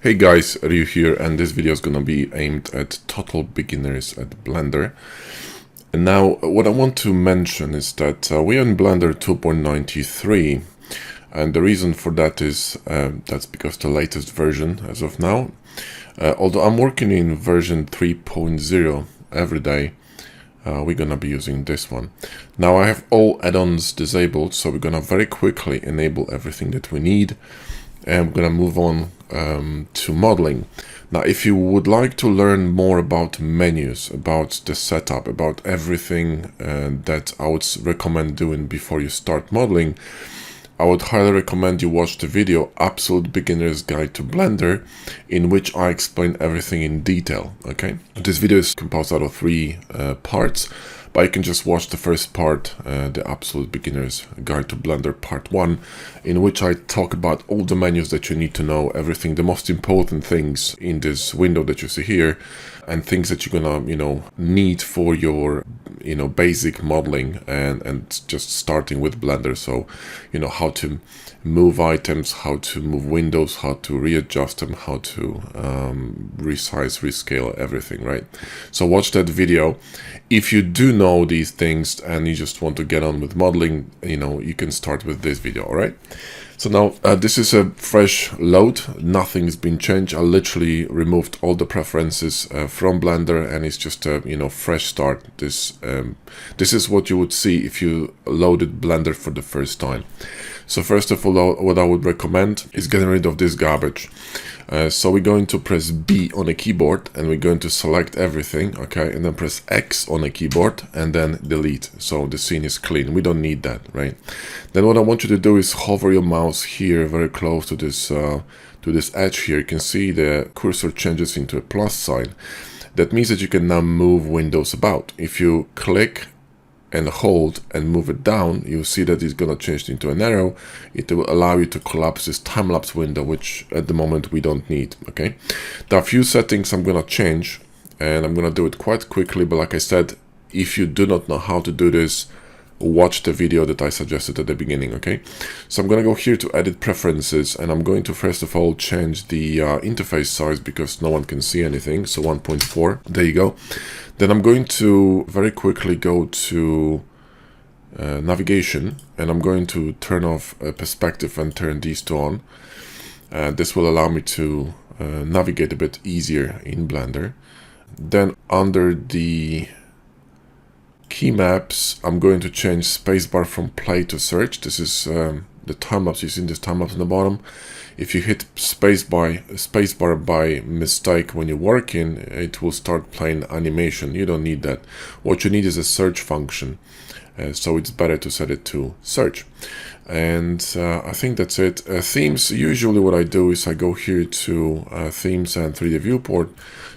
Hey guys, Ryu here, and this video is gonna be aimed at total beginners at Blender. And now what I want to mention is that we are in Blender 2.93, and the reason for that is that's because the latest version as of now. Although I'm working in version 3.0 every day, we're gonna be using this one. Now I have all add-ons disabled, so we're gonna very quickly enable everything that we need. And we're going to move on to modeling. Now, if you would like to learn more about menus, about the setup, about everything that I would recommend doing before you start modeling, I would highly recommend you watch the video Absolute Beginner's Guide to Blender, in which I explain everything in detail. Okay, this video is composed out of 3 parts, but you can just watch the first part, the Absolute Beginner's Guide to Blender Part 1, in which I talk about all the menus that you need to know, everything, the most important things in this window that you see here, and things that you're gonna, need for your, basic modeling and just starting with Blender. So, how to move items, how to move windows, how to readjust them, how to resize, rescale everything, right? So watch that video. If you do know these things and you just want to get on with modeling, you can start with this video, all right? So now this is a fresh load. Nothing's been changed. I literally removed all the preferences from Blender, and it's just a fresh start. This is what you would see if you loaded Blender for the first time. So first of all, what I would recommend is getting rid of this garbage. So we're going to press B on a keyboard, and we're going to select everything, okay, and then press X on a keyboard and then delete. So the scene is clean. We don't need that, right? Then what I want you to do is hover your mouse here very close to this edge here. You can see the cursor changes into a plus sign. That means that you can now move windows about. If you click and hold and move it down, you'll see that it's going to change into an arrow. It will allow you to collapse this time-lapse window, which at the moment we don't need. Okay, there are a few settings I'm going to change, and I'm going to do it quite quickly, but like I said, if you do not know how to do this, watch the video that I suggested at the beginning. Okay, so I'm going to go here to edit preferences, and I'm going to first of all change the interface size because no one can see anything, so 1.4. there you go. Then I'm going to very quickly go to navigation, and I'm going to turn off perspective and turn these two on. This will allow me to navigate a bit easier in Blender. Then under the key maps, I'm going to change spacebar from play to search. This is the time-lapse. You see this time-lapse on the bottom. If you hit spacebar by mistake when you're working, it will start playing animation. You don't need that. What you need is a search function. So it's better to set it to search. And I think that's it. Themes, usually what I do is I go here to themes and 3D viewport,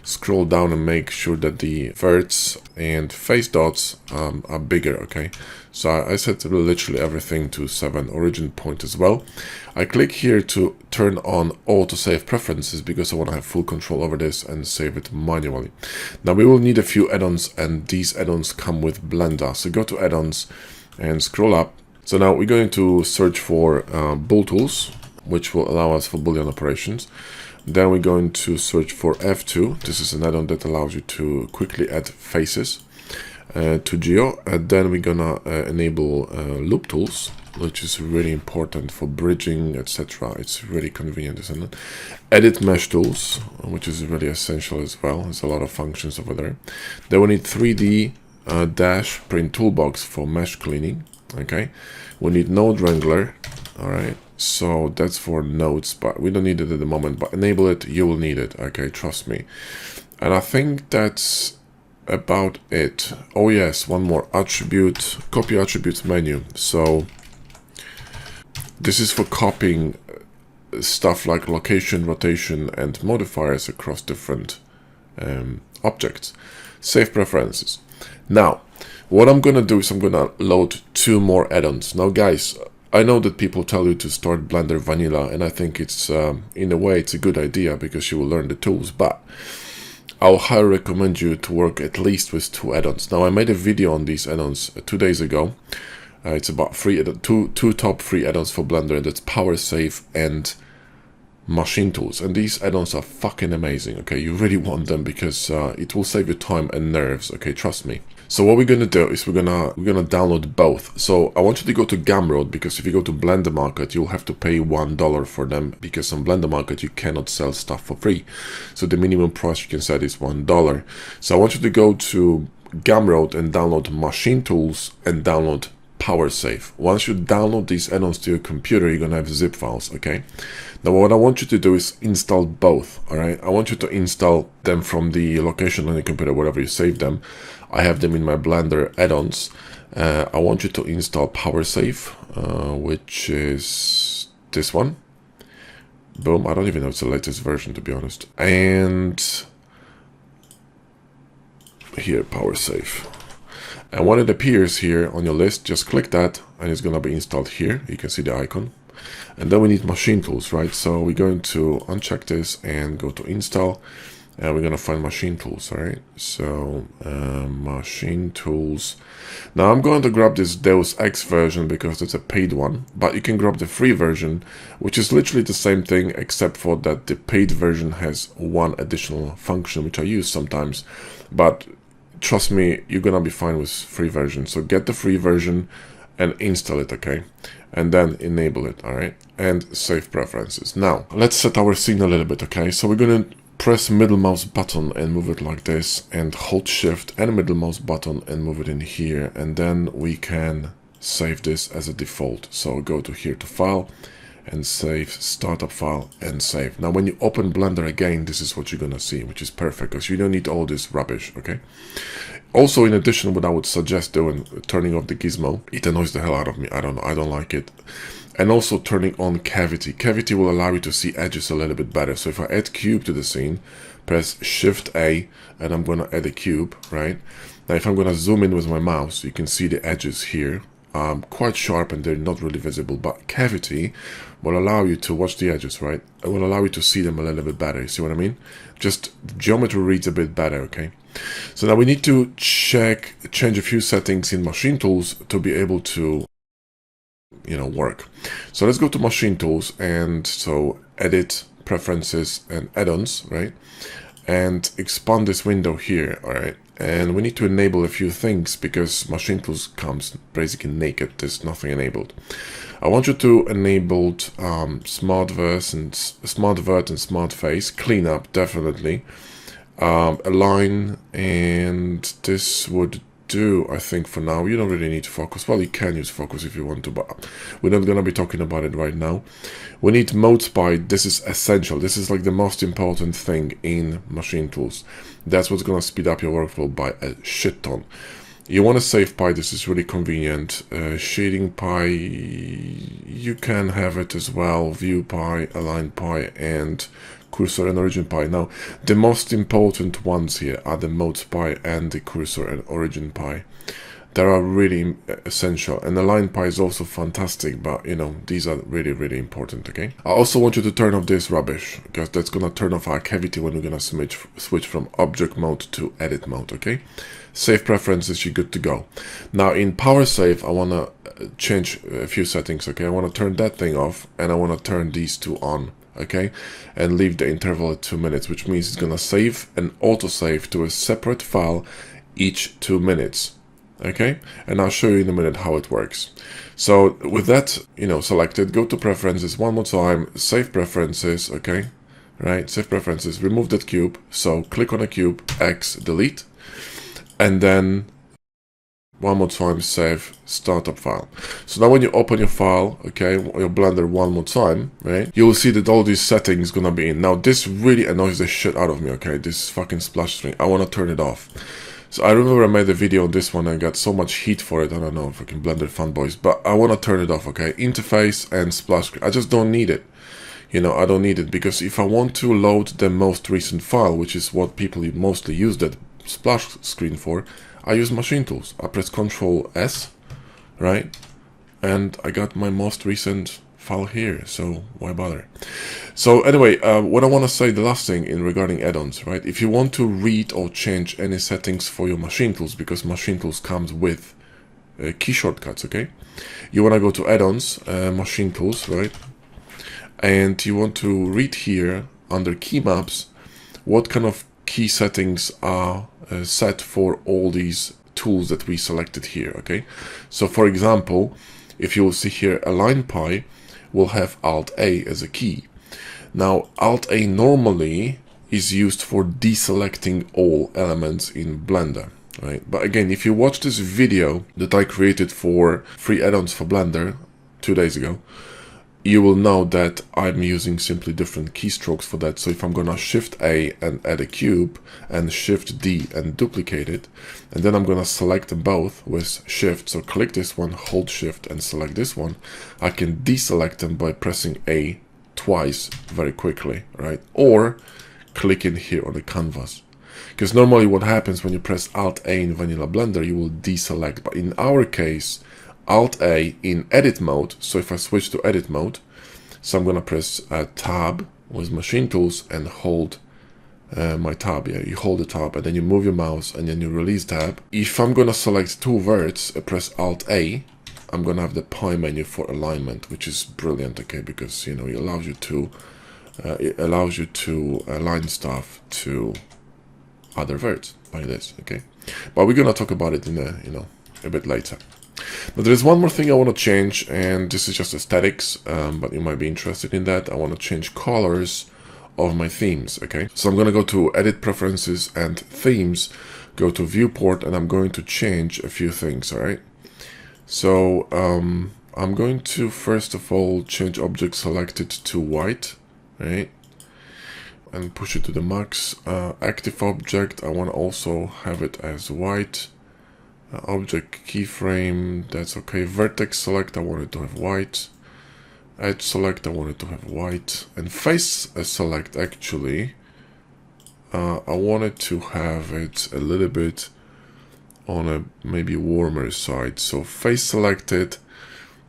scroll down and make sure that the verts and face dots are bigger, okay? So I set literally everything to 7, origin point as well. I click here to turn on autosave preferences because I want to have full control over this and save it manually. Now we will need a few add-ons, and these add-ons come with Blender. So go to add-ons and scroll up. So now we're going to search for Bool tools, which will allow us for Boolean operations. Then we're going to search for F2. This is an add-on that allows you to quickly add faces to Geo. And then we're gonna enable loop tools, which is really important for bridging, etc. It's really convenient, isn't it? Edit mesh tools, which is really essential as well. There's a lot of functions over there. Then we need 3D dash print toolbox for mesh cleaning. Okay, we need node wrangler. All right, so that's for nodes, but we don't need it at the moment, but enable it, you will need it. Okay, trust me. And I think that's about it. Oh yes, one more attribute, copy attributes menu. So this is for copying stuff like location, rotation, and modifiers across different objects. Save preferences. Now what I'm gonna do is I'm gonna load 2 more add-ons. Now guys, I know that people tell you to start Blender vanilla, and I think it's in a way it's a good idea because you will learn the tools, but I'll highly recommend you to work at least with 2 add-ons. Now I made a video on these add-ons 2 days ago. It's about two top free add-ons for Blender, and that's Power Save and machine tools, and these add-ons are fucking amazing. Okay, you really want them because it will save you time and nerves. Okay, trust me. So what we're gonna do is we're gonna download both. So I want you to go to Gumroad, because if you go to Blender Market, you'll have to pay $1 for them, because on Blender Market you cannot sell stuff for free. So the minimum price you can set is $1. So I want you to go to Gumroad and download Machine Tools and download PowerSave. Once you download these add-ons to your computer, you're gonna have zip files. Okay. Now what I want you to do is install both. All right. I want you to install them from the location on your computer, wherever you save them. I have them in my Blender add-ons. I want you to install PowerSave, which is this one. Boom. I don't even know it's the latest version, to be honest. And here, PowerSave. And when it appears here on your list, just click that and it's going to be installed here. You can see the icon. And then we need machine tools, right? So we're going to uncheck this and go to install, and we're going to find machine tools. All right, so machine tools. Now I'm going to grab this Deus Ex version because it's a paid one, but you can grab the free version, which is literally the same thing, except for that the paid version has one additional function which I use sometimes. But trust me, you're gonna be fine with free version. So get the free version and install it, okay? And then enable it, all right? And save preferences. Now, let's set our scene a little bit, okay? So we're gonna press middle mouse button and move it like this, and hold shift and middle mouse button and move it in here. And then we can save this as a default. So go to here to file and save, startup file and save. Now when you open Blender again, this is what you're gonna see, which is perfect because you don't need all this rubbish, okay? Also, in addition, what I would suggest doing, turning off the gizmo. It annoys the hell out of me. I don't know, I don't like it. And also turning on cavity. Cavity will allow you to see edges a little bit better. So if I add cube to the scene, press Shift A and I'm gonna add a cube, right? Now if I'm gonna zoom in with my mouse, you can see the edges here. Quite sharp and they're not really visible, but cavity will allow you to watch the edges, right? It will allow you to see them a little bit better. You see what I mean? Just geometry reads a bit better, okay? So now we need to change a few settings in machine tools to be able to, you know, work. So let's go to machine tools and so edit, preferences and add-ons, right? And expand this window here, all right? And we need to enable a few things because machine tools comes basically naked. There's nothing enabled. I want you to enable smart vert and smart face, cleanup definitely, align, and this would do, I think, for now. You don't really need to focus. Well, you can use focus if you want to, but we're not going to be talking about it right now. We need mode spy. This is essential. This is like the most important thing in machine tools. That's what's going to speed up your workflow by a shit ton. You want to save pi. This is really convenient. Shading pi, you can have it as well. View pi, align pi, and cursor and origin pi. Now, the most important ones here are the mode spy and the cursor and origin pi. They are really essential, and align pi is also fantastic, but you know, these are really, really important, okay? I also want you to turn off this rubbish, because that's gonna turn off our cavity when we're gonna switch from object mode to edit mode, okay? Save preferences, you're good to go. Now in PowerSave, I wanna change a few settings, okay? I wanna turn that thing off, and I wanna turn these two on, okay? And leave the interval at 2 minutes, which means it's gonna save and autosave to a separate file each 2 minutes. Okay, and I'll show you in a minute how it works. So with that, you know, selected, go to preferences one more time, save preferences, okay, right, save preferences, remove that cube, so click on a cube, X, delete, and then one more time, save, startup file. So now when you open your file, okay, your Blender one more time, right, you will see that all these settings gonna be in. Now this really annoys the shit out of me, okay, this fucking splash screen. I wanna turn it off. So I remember I made a video on this one and I got so much heat for it. I don't know, fucking Blender fanboys, but I want to turn it off, okay? Interface and splash screen. I just don't need it. You know, I don't need it because if I want to load the most recent file, which is what people mostly use that splash screen for, I use machine tools. I press Ctrl S, right? And I got my most recent file here, so why bother? So anyway, what I want to say, the last thing in regarding add-ons, right? If you want to read or change any settings for your machine tools, because machine tools comes with key shortcuts, okay? You want to go to add-ons, machine tools, right? and you want to read here under key maps what kind of key settings are set for all these tools that we selected here. Okay, so for example, if you will see here, Align Pi will have Alt A as a key. Now Alt A normally is used for deselecting all elements in Blender, right? But again, if you watch this video that I created for free add-ons for Blender 2 days ago, you will know that I'm using simply different keystrokes for that. So if I'm gonna Shift A and add a cube, and Shift D and duplicate it, and then I'm gonna select them both with Shift, so click this one, hold Shift and select this one, I can deselect them by pressing A twice very quickly, right? Or click in here on the canvas. Because normally what happens when you press Alt A in vanilla Blender, you will deselect, but in our case, Alt A in edit mode. So if I switch to edit mode, so I'm gonna press Tab with machine tools and hold my tab. Yeah, you hold the tab and then you move your mouse and then you release tab. If I'm gonna select two verts, press Alt A, I'm gonna have the Pi menu for alignment, which is brilliant. Okay, because you know it allows you to align stuff to other verts like this. Okay, but we're gonna talk about it in a bit later. But there is one more thing I want to change, and this is just aesthetics, but you might be interested in that. I want to change colors of my themes, okay? So I'm going to go to Edit Preferences and Themes, go to Viewport, and I'm going to change a few things, all right? So I'm going to, first of all, change Object Selected to white, right? And push it to the max. Active Object, I want to also have it as white. Object keyframe, that's okay. Vertex select, I want it to have white. Edge select, I want it to have white. And face select, actually, I wanted to have it a little bit on a maybe warmer side. So face selected,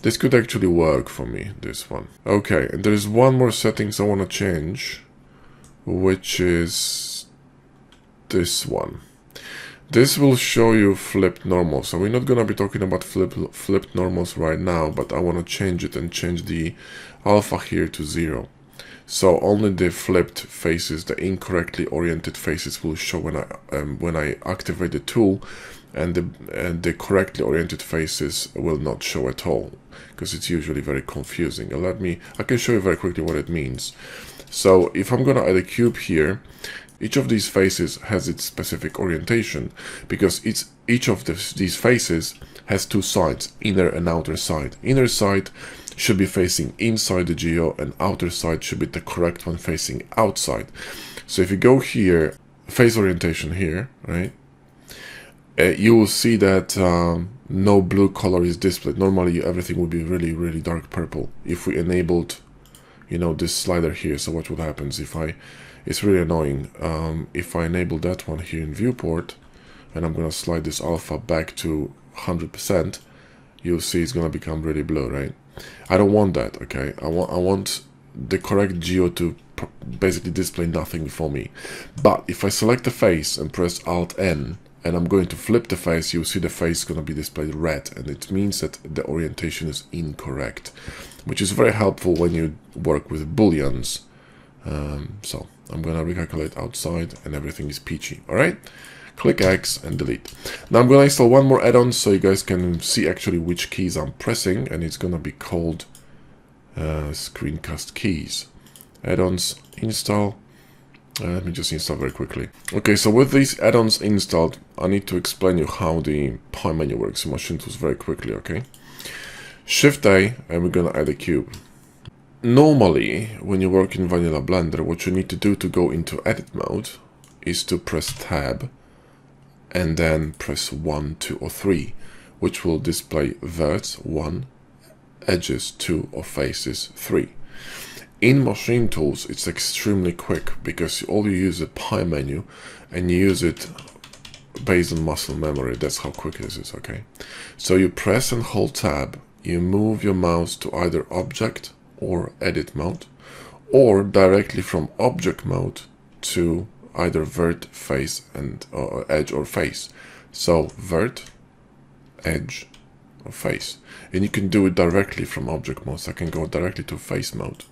this could actually work for me, this one. Okay, and there's one more settings I want to change, which is this one. This will show you flipped normals. So we're not going to be talking about flipped normals right now, but I want to change it and change the alpha here to 0. So only the flipped faces, the incorrectly oriented faces, will show when I activate the tool, and the correctly oriented faces will not show at all, because it's usually very confusing. I can show you very quickly what it means. So if I'm going to add a cube here, each of these faces has its specific orientation, because each of these faces has two sides, inner and outer side. Inner side should be facing inside the geo, and outer side should be the correct one facing outside. So if you go here, face orientation here, right, you will see that no blue color is displayed. Normally everything would be really, really dark purple if we enabled, this slider here. So what would happen if it's really annoying. If I enable that one here in viewport, and I'm going to slide this alpha back to 100%, you'll see it's going to become really blue, right? I don't want that, okay? I want the correct geo to basically display nothing for me. But if I select the face and press Alt-N, and I'm going to flip the face, you'll see the face is going to be displayed red, and it means that the orientation is incorrect, which is very helpful when you work with booleans. So I'm going to recalculate outside and everything is peachy. All right, click X and delete. Now I'm going to install one more add-on so you guys can see actually which keys I'm pressing, and it's going to be called Screencast keys. Add-ons install. Let me just install very quickly. Okay, so with these add-ons installed, I need to explain you how the Pi menu works in Machine Tools very quickly, okay? Shift A, and we're going to add a cube. Normally, when you work in vanilla Blender, what you need to do to go into edit mode is to press Tab and then press 1, 2, or 3, which will display verts 1, edges 2, or faces 3. In Machine Tools, it's extremely quick because all you use is a Pi menu and you use it based on muscle memory. That's how quick this is, okay? So you press and hold Tab, you move your mouse to either Object or Edit mode, or directly from Object mode to either Vert, Face, and Edge or Face. So Vert, Edge, or Face. And you can do it directly from Object mode, so I can go directly to Face mode.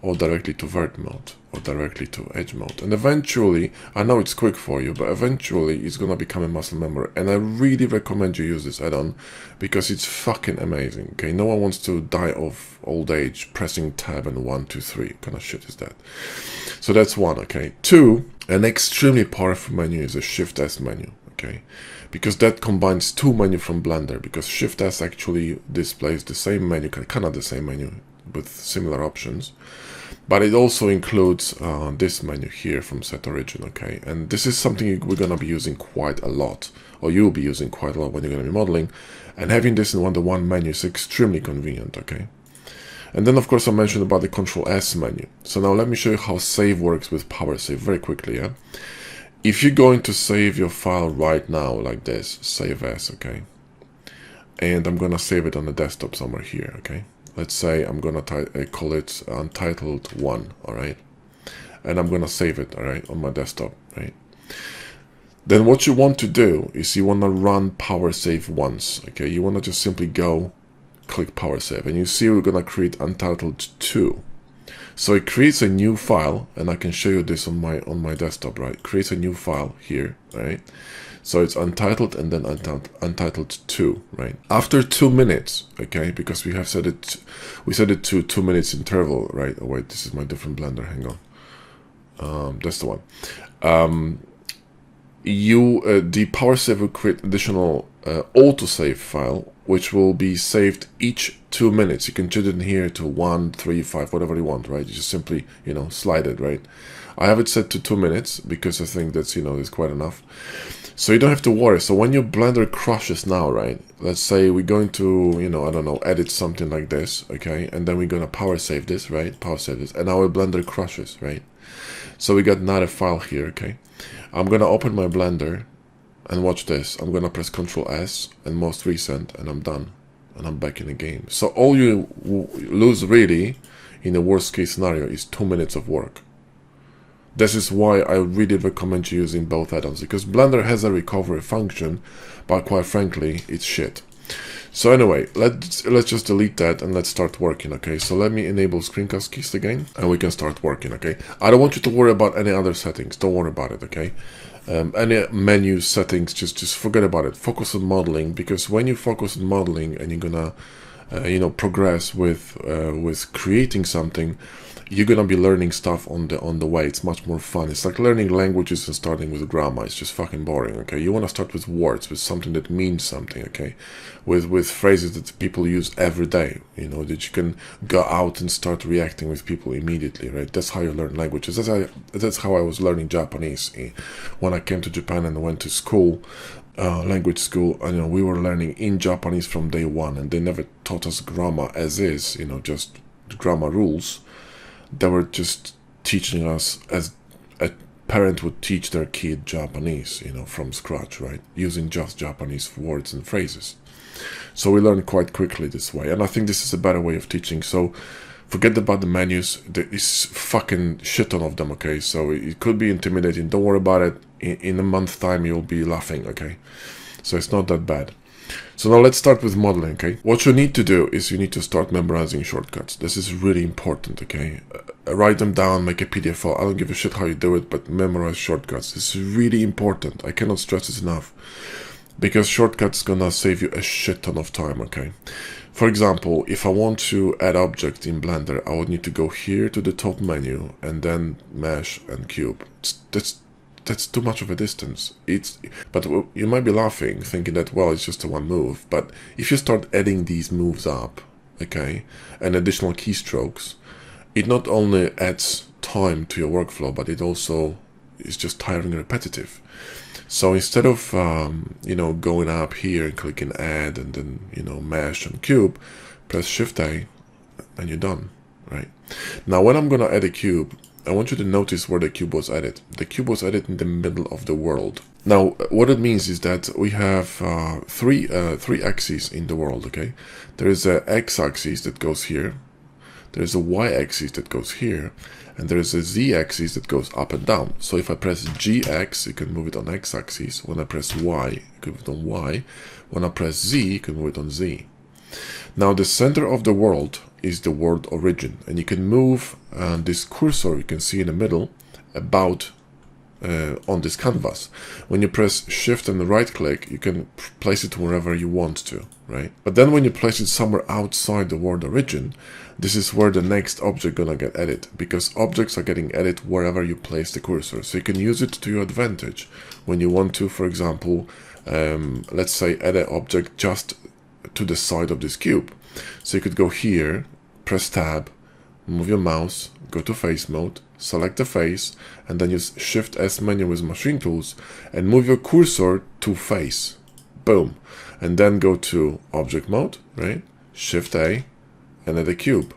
or directly to vert mode, or directly to edge mode. And eventually, I know it's quick for you, but eventually it's gonna become a muscle memory. And I really recommend you use this add-on because it's fucking amazing. Okay, no one wants to die of old age pressing tab and 1, 2, 3. What kind of shit is that? So that's one. Okay, two, an extremely powerful menu is a Shift S menu. Okay, because that combines two menus from Blender, because Shift S actually displays the same menu, kind of the same menu with similar options, but it also includes this menu here from Set Origin. Okay, and this is something we're going to be using quite a lot, or you'll be using quite a lot when you're going to be modeling, and having this in the one menu is extremely convenient. Okay, and then of course I mentioned about the Control S menu. So now let me show you how save works with Power Save very quickly. Yeah, if you're going to save your file right now like this, save as, okay, and I'm gonna save it on the desktop somewhere here. Okay, let's say I'm gonna call it Untitled 1, all right, and I'm gonna save it, all right, on my desktop, right. Then what you want to do is you want to run Power Save once. Okay, you want to just simply go click Power Save, and you see we're gonna create Untitled 2. So it creates a new file, and I can show you this on my desktop, right? It creates a new file here, right? So it's Untitled and then Untitled 2, right? After 2 minutes, okay, because we set it to 2 minutes interval, right? Oh wait, this is my different Blender. Hang on, that's the one. The Power Save will create additional autosave file, which will be saved each 2 minutes. You can change it in here to 1, 3, 5, whatever you want, right? You just simply, slide it, right? I have it set to 2 minutes because I think that's, is quite enough. So you don't have to worry. So when your Blender crashes now, right? Let's say we're going to, I don't know, edit something like this, okay? And then we're going to Power Save this, right? Power Save this, and our Blender crashes, right? So we got another file here, okay? I'm going to open my Blender and watch this. I'm going to press Control S and most recent, and I'm done. And I'm back in the game. So all you lose really, in the worst case scenario, is 2 minutes of work. This is why I really recommend you using both add-ons, because Blender has a recovery function, but quite frankly, it's shit. So anyway, let's just delete that and let's start working, okay? So let me enable Screencast keys again, and we can start working, okay? I don't want you to worry about any other settings. Don't worry about it, okay? Any menu settings, just forget about it. Focus on modeling, because when you focus on modeling and you're gonna, progress with creating something, you're gonna be learning stuff on the way. It's much more fun. It's like learning languages and starting with grammar. It's just fucking boring, okay? You want to start with words, with something that means something, okay? With phrases that people use every day, that you can go out and start reacting with people immediately, right? That's how you learn languages. That's how I was learning Japanese when I came to Japan and went to school. Language school, and we were learning in Japanese from day one, and they never taught us grammar as is, just grammar rules. They were just teaching us as a parent would teach their kid Japanese, from scratch, right? Using just Japanese words and phrases. So we learn quite quickly this way, and I think this is a better way of teaching. So forget about the menus. There is fucking shit ton of them, okay? So it could be intimidating. Don't worry about it. In a month's time, you'll be laughing, okay? So it's not that bad. So now let's start with modeling, okay? What you need to do is you need to start memorizing shortcuts. This is really important, okay? Write them down, make a PDF file. I don't give a shit how you do it, but memorize shortcuts. This is really important. I cannot stress this enough, because shortcuts gonna save you a shit ton of time, okay? For example, if I want to add object in Blender, I would need to go here to the top menu and then mesh and cube. That's too much of a distance. But you might be laughing, thinking that, well, it's just a one move. But if you start adding these moves up, okay, and additional keystrokes, it not only adds time to your workflow, but it also is just tiring and repetitive. So instead of, going up here and clicking add and then, mesh and cube, press Shift A and you're done, right? Now, when I'm going to add a cube, I want you to notice where the cube was added. The cube was added in the middle of the world. Now, what it means is that we have three axes in the world, okay? There is a x-axis that goes here. There is a y-axis that goes here. And there is a z-axis that goes up and down. So if I press GX, you can move it on x-axis. When I press Y, you can move it on Y. When I press Z, you can move it on Z. Now, the center of the world is the word origin, and you can move this cursor you can see in the middle about on this canvas. When you press shift and right click, you can place it wherever you want to, right? But then when you place it somewhere outside the word origin, this is where the next object gonna get added, because objects are getting added wherever you place the cursor. So you can use it to your advantage when you want to, for example, let's say add an object just to the side of this cube. So you could go here, press tab, move your mouse, go to face mode, select the face, and then use Shift S menu with machine tools and move your cursor to face. Boom. And then go to object mode, right? Shift A and add a cube.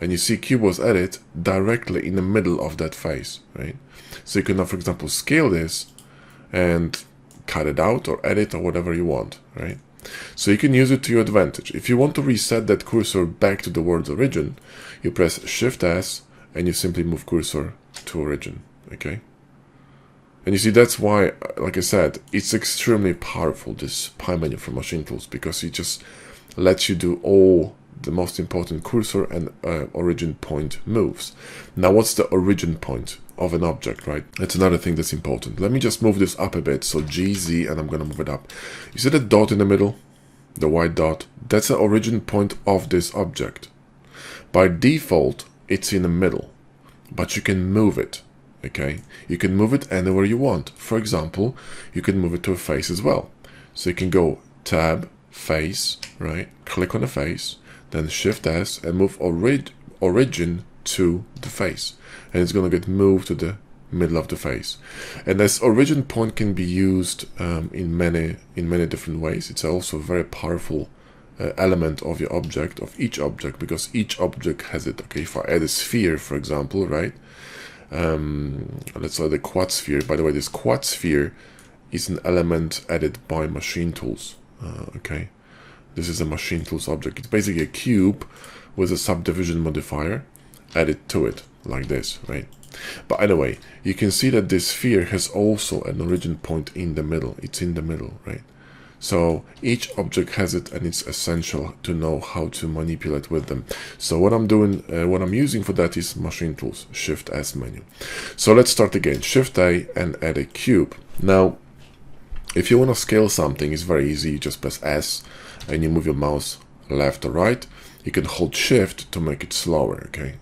And you see cube was added directly in the middle of that face, right? So you can now, for example, scale this and cut it out or edit or whatever you want, right? So you can use it to your advantage. If you want to reset that cursor back to the word's origin, you press Shift S and you simply move cursor to origin, okay? And you see, that's why, like I said, it's extremely powerful, this pie menu from Machine Tools, because it just lets you do all the most important cursor and origin point moves. Now, what's the origin point of an object, right? That's another thing that's important. Let me just move this up a bit. So G, Z, and I'm going to move it up. You see the dot in the middle? The white dot? That's the origin point of this object. By default, it's in the middle, but you can move it, okay? You can move it anywhere you want. For example, you can move it to a face as well. So you can go tab, face, right? Click on the face, then Shift S and move origin to the face, and it's going to get moved to the middle of the face. And this origin point can be used in many different ways. It's also a very powerful element of your object, of each object, because each object has it. Okay, if I add a sphere, for example, right? Let's say the quad sphere. By the way, this quad sphere is an element added by Machine Tools. Okay, this is a Machine Tools object. It's basically a cube with a subdivision modifier added to it, like this, right? But anyway, you can see that this sphere has also an origin point in the middle. It's in the middle, right? So each object has it, and it's essential to know how to manipulate with them. So what I'm doing, what I'm using for that is Machine Tools, Shift S menu. So let's start again, Shift A and add a cube. Now, if you want to scale something, it's very easy. You just press S and you move your mouse left or right. You can hold Shift to make it slower, okay?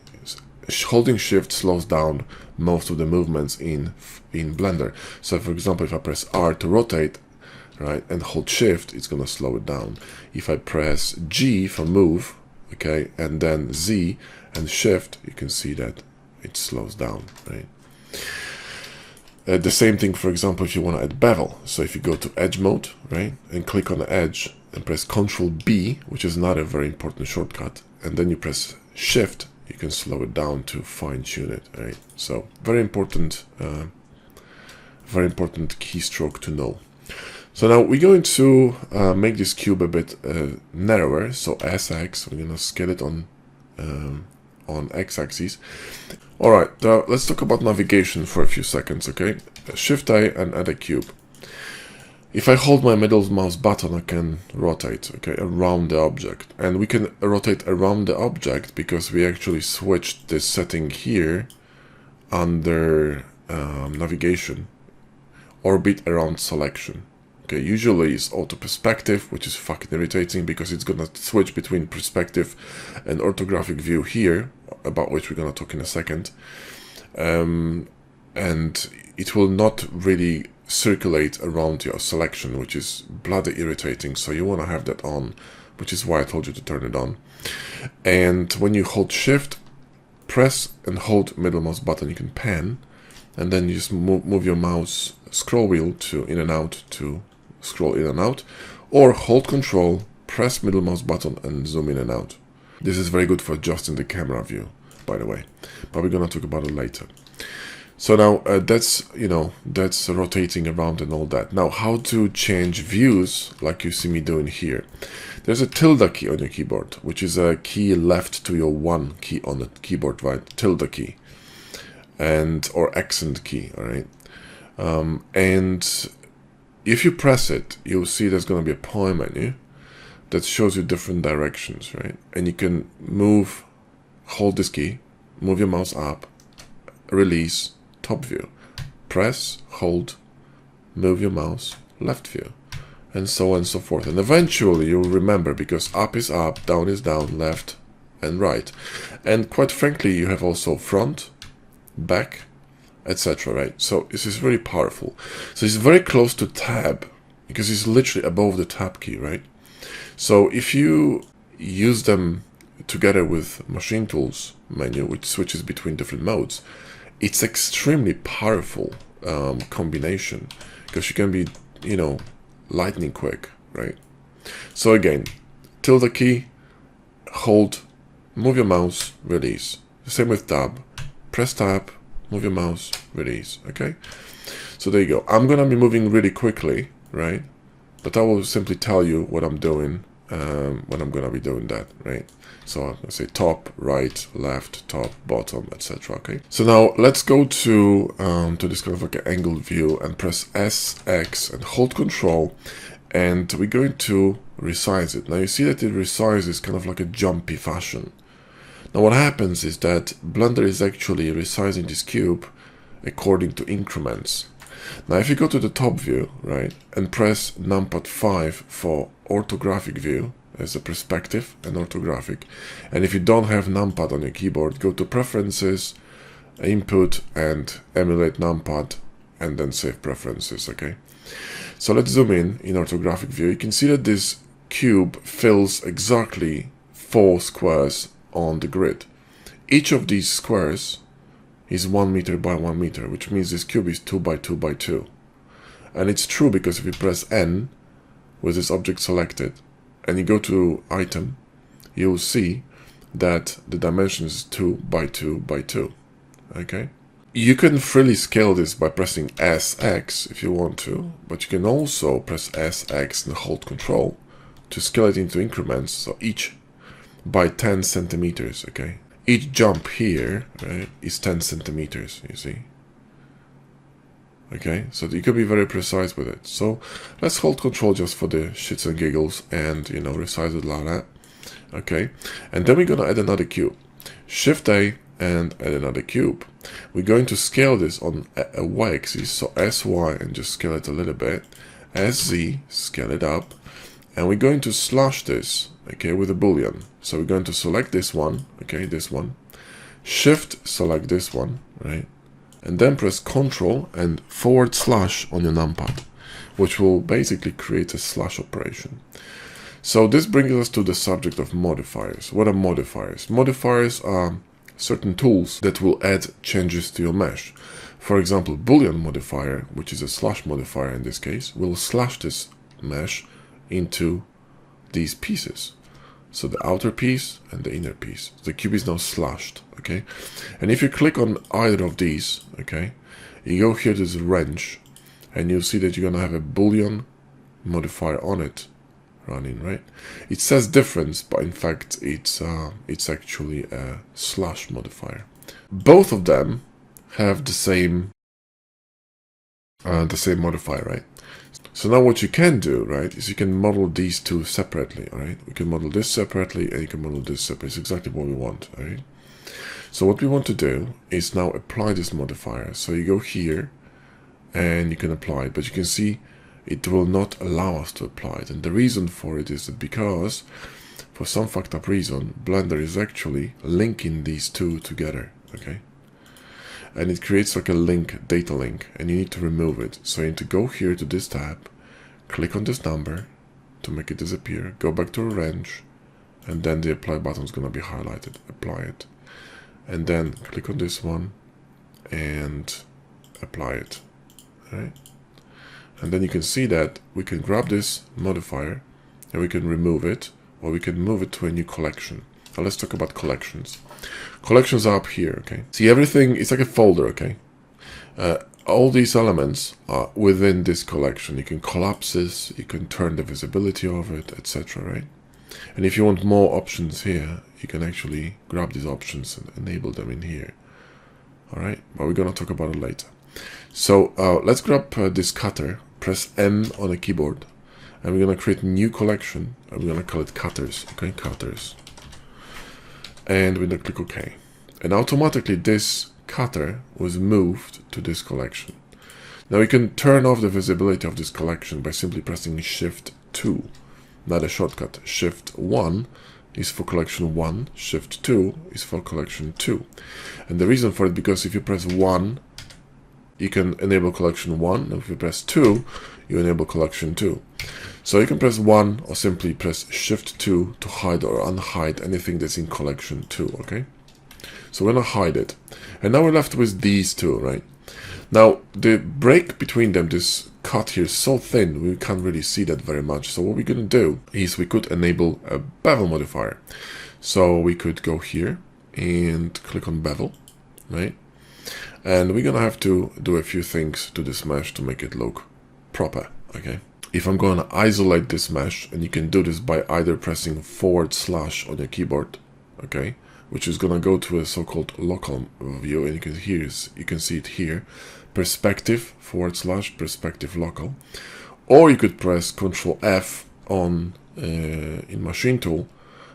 Holding Shift slows down most of the movements in Blender. So for example, if I press R to rotate, right, and hold Shift, it's gonna slow it down. If I press G for move, okay, and then Z and Shift, you can see that it slows down, right? The same thing, for example, if you want to add bevel. So if you go to edge mode, right, and click on the edge and press Ctrl B, which is not a very important shortcut, and then you press Shift, you can slow it down to fine tune it, right? So very important keystroke to know. So now we're going to make this cube a bit narrower. So SX, we're gonna scale it on X-axis. All right, let's talk about navigation for a few seconds, okay? Shift A and add a cube. If I hold my middle mouse button, I can rotate, okay, around the object. And we can rotate around the object because we actually switched this setting here under navigation, orbit around selection. Okay, usually it's auto perspective, which is fucking irritating because it's gonna switch between perspective and orthographic view here, about which we're gonna talk in a second. And it will not really circulate around your selection, which is bloody irritating. So you want to have that on, which is why I told you to turn it on. And when you hold Shift, press and hold middle mouse button, you can pan, and then you just move your mouse scroll wheel to in and out to scroll in and out, or hold Control, press middle mouse button and zoom in and out. This is very good for adjusting the camera view, by the way, but we're gonna talk about it later. So now that's rotating around and all that. Now, how to change views like you see me doing here? There's a tilde key on your keyboard, which is a key left to your one key on the keyboard, right? Tilde key, or accent key, all right? And if you press it, you'll see there's going to be a pie menu that shows you different directions, right? And you can move hold this key, move your mouse up, release, top view, press, hold, move your mouse, left view, and so on and so forth. And eventually you'll remember, because up is up, down is down, left and right. And quite frankly, you have also front, back, etc. Right? So this is very powerful. So it's very close to tab, because it's literally above the tab key, right? So if you use them together with machine tools menu, which switches between different modes, it's extremely powerful combination, because you can be, you know, lightning quick, right? So again, tilde key, hold, move your mouse, release. The same with tab, press tab, move your mouse, release. Okay, so there you go. I'm gonna be moving really quickly, right? But I will simply tell you what I'm doing when I'm gonna be doing that, right? So I'm gonna say top, right, left, top, bottom, etc. Okay. So now let's go to this kind of like an angled view and press S, X, and hold Control, and we're going to resize it. Now you see that it resizes kind of like a jumpy fashion. Now what happens is that Blender is actually resizing this cube according to increments. Now if you go to the top view, right, and press numpad 5 for orthographic view as a perspective and orthographic, and if you don't have numpad on your keyboard, go to preferences, input, and emulate numpad, and then save preferences. Okay, so let's zoom in orthographic view. You can see that this cube fills exactly 4 squares on the grid. Each of these squares is 1 meter by 1 meter, which means this cube is 2 by 2 by 2. And it's true, because if you press N with this object selected and you go to item, you'll see that the dimension is 2 by 2 by 2. Okay, you can freely scale this by pressing SX if you want to, but you can also press SX and hold Control to scale it into increments, so each by 10 centimeters. Okay, each jump here, right, is 10 centimeters, you see. Okay, so you can be very precise with it. So let's hold Control just for the shits and giggles and, you know, resize it like that. Okay, and then we're going to add another cube. Shift A and add another cube. We're going to scale this on a y-axis, so SY, and just scale it a little bit. SZ, scale it up. And we're going to slash this, okay, with a Boolean. So we're going to select this one, okay, this one. Shift, select this one, right? And then press Ctrl and / on your numpad, which will basically create a slash operation. So this brings us to the subject of modifiers. What are modifiers? Modifiers are certain tools that will add changes to your mesh. For example, Boolean modifier, which is a slash modifier in this case, will slash this mesh into these pieces. So the outer piece and the inner piece. The cube is now slashed, okay? And if you click on either of these, okay, you go here to this wrench, and you'll see that you're gonna have a Boolean modifier on it running, right? It says difference, but in fact it's actually a slash modifier. Both of them have the same modifier, right? So now what you can do, right, is you can model these two separately, all right? We can model this separately, and you can model this separately. It's exactly what we want, all right? So what we want to do is now apply this modifier. So you go here, and you can apply it, but you can see it will not allow us to apply it. And the reason for it is that because, for some fucked up reason, Blender is actually linking these two together, okay? And it creates like a link, data link, and you need to remove it. So you need to go here to this tab, click on this number to make it disappear, go back to a wrench, and then the apply button is going to be highlighted. Apply it. And then click on this one and apply it. All right? And then you can see that we can grab this modifier and we can remove it, or we can move it to a new collection. Now let's talk about collections. Collections are up here, okay? See, everything, it's like a folder, okay? All these elements are within this collection. You can collapse this, you can turn the visibility of it, etc., right? And if you want more options here, you can actually grab these options and enable them in here. All right, but we're gonna talk about it later. So let's grab this cutter, press M on the keyboard, and we're gonna create a new collection, and we're gonna call it cutters, okay, cutters. and we're going to click OK. And automatically this cutter was moved to this collection. Now you can turn off the visibility of this collection by simply pressing Shift 2, not a shortcut. Shift 1 is for collection 1, Shift 2 is for collection 2. And the reason for it, because if you press 1, you can enable collection 1, and if you press 2, you enable collection 2. So you can press 1 or simply press Shift 2 to hide or unhide anything that's in collection 2, okay? So we're going to hide it. And now we're left with these two, right? Now, the break between them, this cut here is so thin, we can't really see that very much. So what we're going to do is we could enable a Bevel Modifier. So we could go here and click on Bevel, right? And we're going to have to do a few things to this mesh to make it look proper, okay? If I'm going to isolate this mesh, and you can do this by either pressing / on your keyboard, okay? Which is going to go to a so-called local view, and you can see it here, perspective / perspective local, or you could press Ctrl F on in machine tool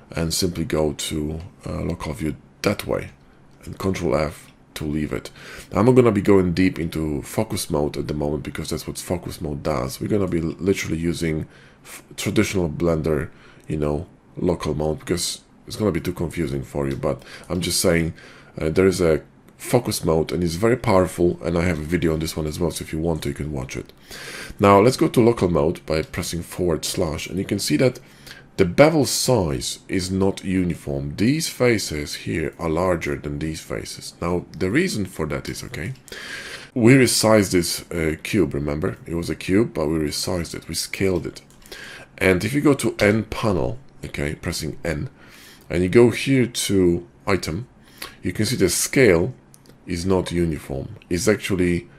and simply go to local view that way, and Ctrl F to leave it. I'm not going to be going deep into focus mode at the moment because that's what focus mode does. We're going to be literally using traditional Blender, you know, local mode, because it's going to be too confusing for you. But I'm just saying there is a focus mode and it's very powerful, and I have a video on this one as well, so if you want to, you can watch it. Now let's go to local mode by pressing / and you can see that the bevel size is not uniform. These faces here are larger than these faces. Now the reason for that is, okay, we resized this cube, remember? It was a cube, but we resized it, we scaled it. And if you go to N panel, okay, pressing N, and you go here to item, you can see the scale is not uniform. It's actually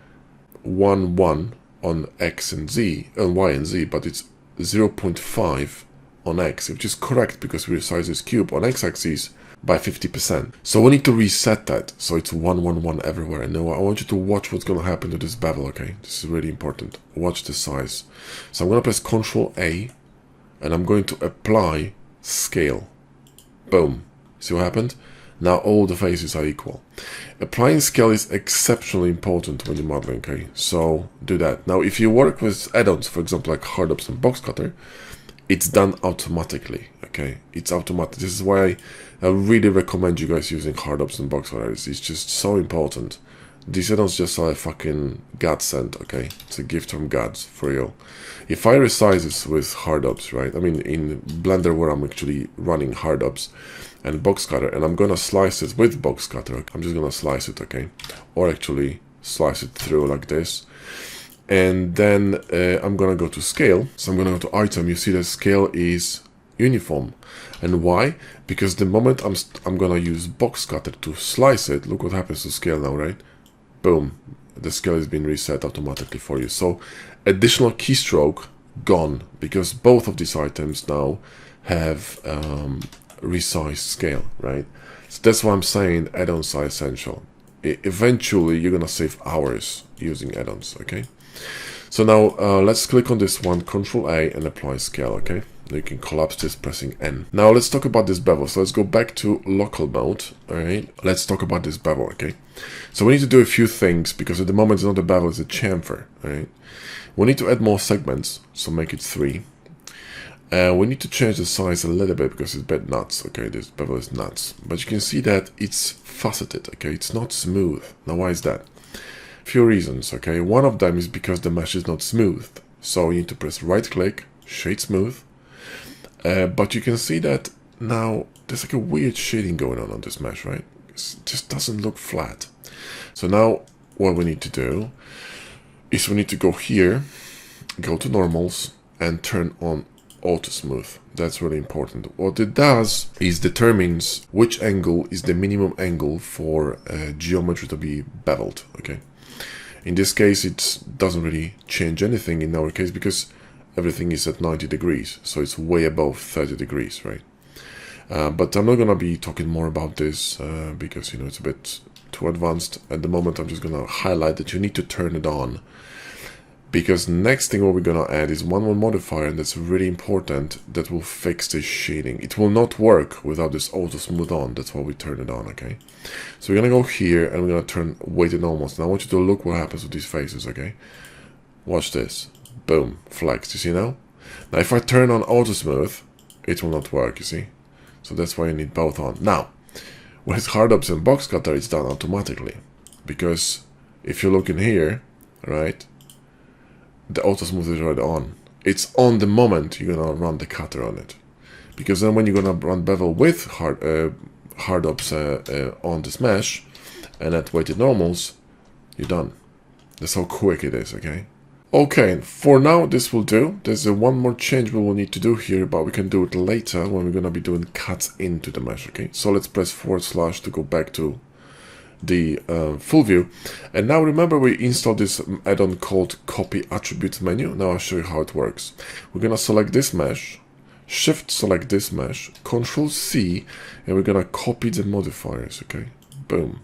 1, 1 on X and Z, Y and Z, but it's 0.5 on X, which is correct because we resize this cube on X-axis by 50%. So we need to reset that so it's 1, 1, 1 everywhere. And now I want you to watch what's going to happen to this bevel, okay? This is really important. Watch the size. So I'm going to press Ctrl A, and I'm going to apply scale. Boom. See what happened? Now all the faces are equal. Applying scale is exceptionally important when you're modeling, okay? So do that. Now if you work with add-ons, for example, like Hardopes and Box Cutter, it's done automatically, okay? It's automatic. This is why I really recommend you guys using Hardopes and Box Cutters. It's just so important. These add-ons just are a fucking godsend, okay? It's a gift from gods, for real. If I resize this with Hardopes, right? I mean, in Blender where I'm actually running Hardopes and Box Cutter, and I'm gonna slice it with Box Cutter. I'm just gonna slice it, okay? Or actually slice it through like this. And then I'm gonna go to scale. So I'm gonna go to item. You see the scale is uniform. And why? Because the moment I'm gonna use Box Cutter to slice it, look what happens to scale now, right? Boom, the scale has been reset automatically for you. So additional keystroke gone, because both of these items now have resized scale, right? So that's why I'm saying add-ons are essential. Eventually you're gonna save hours using add-ons, okay? So now let's click on this one, Ctrl A, and apply scale, okay? You can collapse this pressing N. Now let's talk about this bevel. So let's go back to local mode, all right? Let's talk about this bevel, okay? So we need to do a few things, because at the moment it's not a bevel, it's a chamfer, all right? We need to add more segments, so make it 3. We need to change the size a little bit because it's a bit nuts, okay? This bevel is nuts. But you can see that it's faceted, okay? It's not smooth. Now why is that? Few reasons, okay? One of them is because the mesh is not smooth. So you need to press right click, shade smooth. But you can see that now there's like a weird shading going on this mesh, right? It just doesn't look flat. So now what we need to do is we need to go here, go to normals, and turn on Autosmooth. That's really important. What it does is determines which angle is the minimum angle for geometry to be beveled, okay? In this case, it doesn't really change anything in our case because everything is at 90 degrees, so it's way above 30 degrees, right? But I'm not gonna be talking more about this because, you know, it's a bit too advanced. At the moment, I'm just gonna highlight that you need to turn it on. because next thing what we're gonna add is one more modifier, and that's really important, that will fix this shading. It will not work without this auto smooth on. That's why we turn it on. Okay, so we're gonna go here and we're gonna turn weighted normals. Now I want you to look what happens with these faces. Okay, watch this. Boom, flex. You see now? Now if I turn on auto smooth, it will not work. You see? So that's why you need both on. Now with hard ups and box cutter, it's done automatically, because if you look in here, right, the auto smooth is already on. It's on the moment you're gonna run the cutter on it, because then when you're gonna run bevel with hard ups on this mesh and at weighted normals, you're done. That's how quick it is. Okay, for now this will do. There's one more change we will need to do here, but we can do it later when we're gonna be doing cuts into the mesh. Okay, so let's press / to go back to the full view. And now remember, we installed this add-on called Copy Attributes menu. Now I'll show you how it works. We're gonna select this mesh, Shift select this mesh, Control C, and we're gonna copy the modifiers. Okay, boom.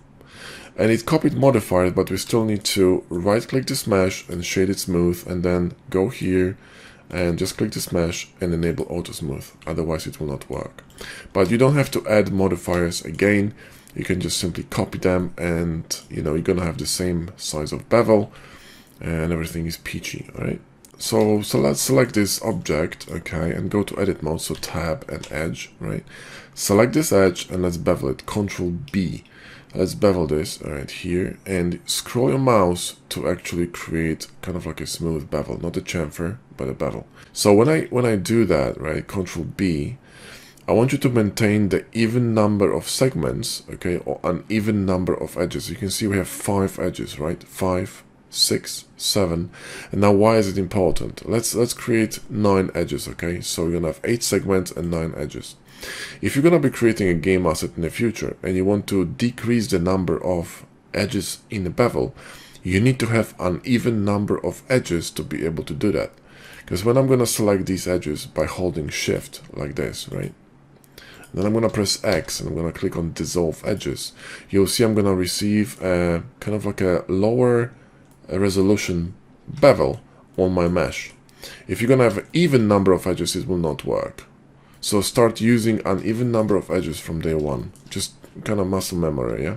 And it copied modifiers, but we still need to right click this mesh and shade it smooth, and then go here and just click this mesh and enable auto smooth. Otherwise it will not work. But you don't have to add modifiers again. You can just simply copy them, and you're gonna have the same size of bevel and everything is peachy. All right, so let's select this object, okay, and go to edit mode, so tab and edge, right? Select this edge and let's bevel it. Control B. Let's bevel this right here, and scroll your mouse to actually create kind of like a smooth bevel, not a chamfer, but a bevel. So when I do that, right, Control B, I want you to maintain the even number of segments, okay, or an even number of edges. You can see we have 5 edges, right? 5, 6, 7. And now why is it important? Let's create 9 edges, okay? So we're gonna have 8 segments and 9 edges. If you're gonna be creating a game asset in the future and you want to decrease the number of edges in the bevel, you need to have an even number of edges to be able to do that. Because when I'm gonna select these edges by holding Shift like this, right? Then I'm gonna press X and I'm gonna click on Dissolve Edges. You'll see I'm gonna receive kind of like a lower resolution bevel on my mesh. If you're gonna have an even number of edges, it will not work. So start using an even number of edges from day one. Just kind of muscle memory, yeah?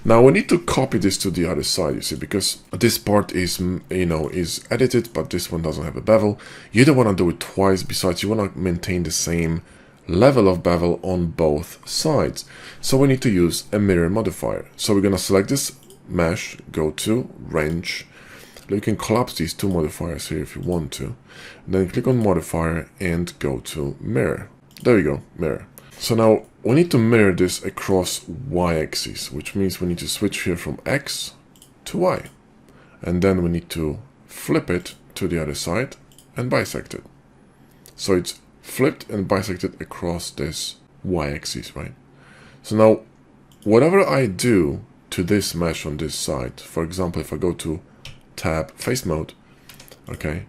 Now we need to copy this to the other side, you see, because this part is, is edited, but this one doesn't have a bevel. You don't want to do it twice. Besides, you want to maintain the same level of bevel on both sides. So we need to use a mirror modifier. So we're going to select this mesh, go to range. You can collapse these 2 modifiers here if you want to. Then click on modifier and go to mirror. There we go, mirror. So now we need to mirror this across y-axis, which means we need to switch here from x to y. And then we need to flip it to the other side and bisect it. So it's flipped and bisected across this y-axis, right? So now whatever I do to this mesh on this side, for example, if I go to tab face mode, okay,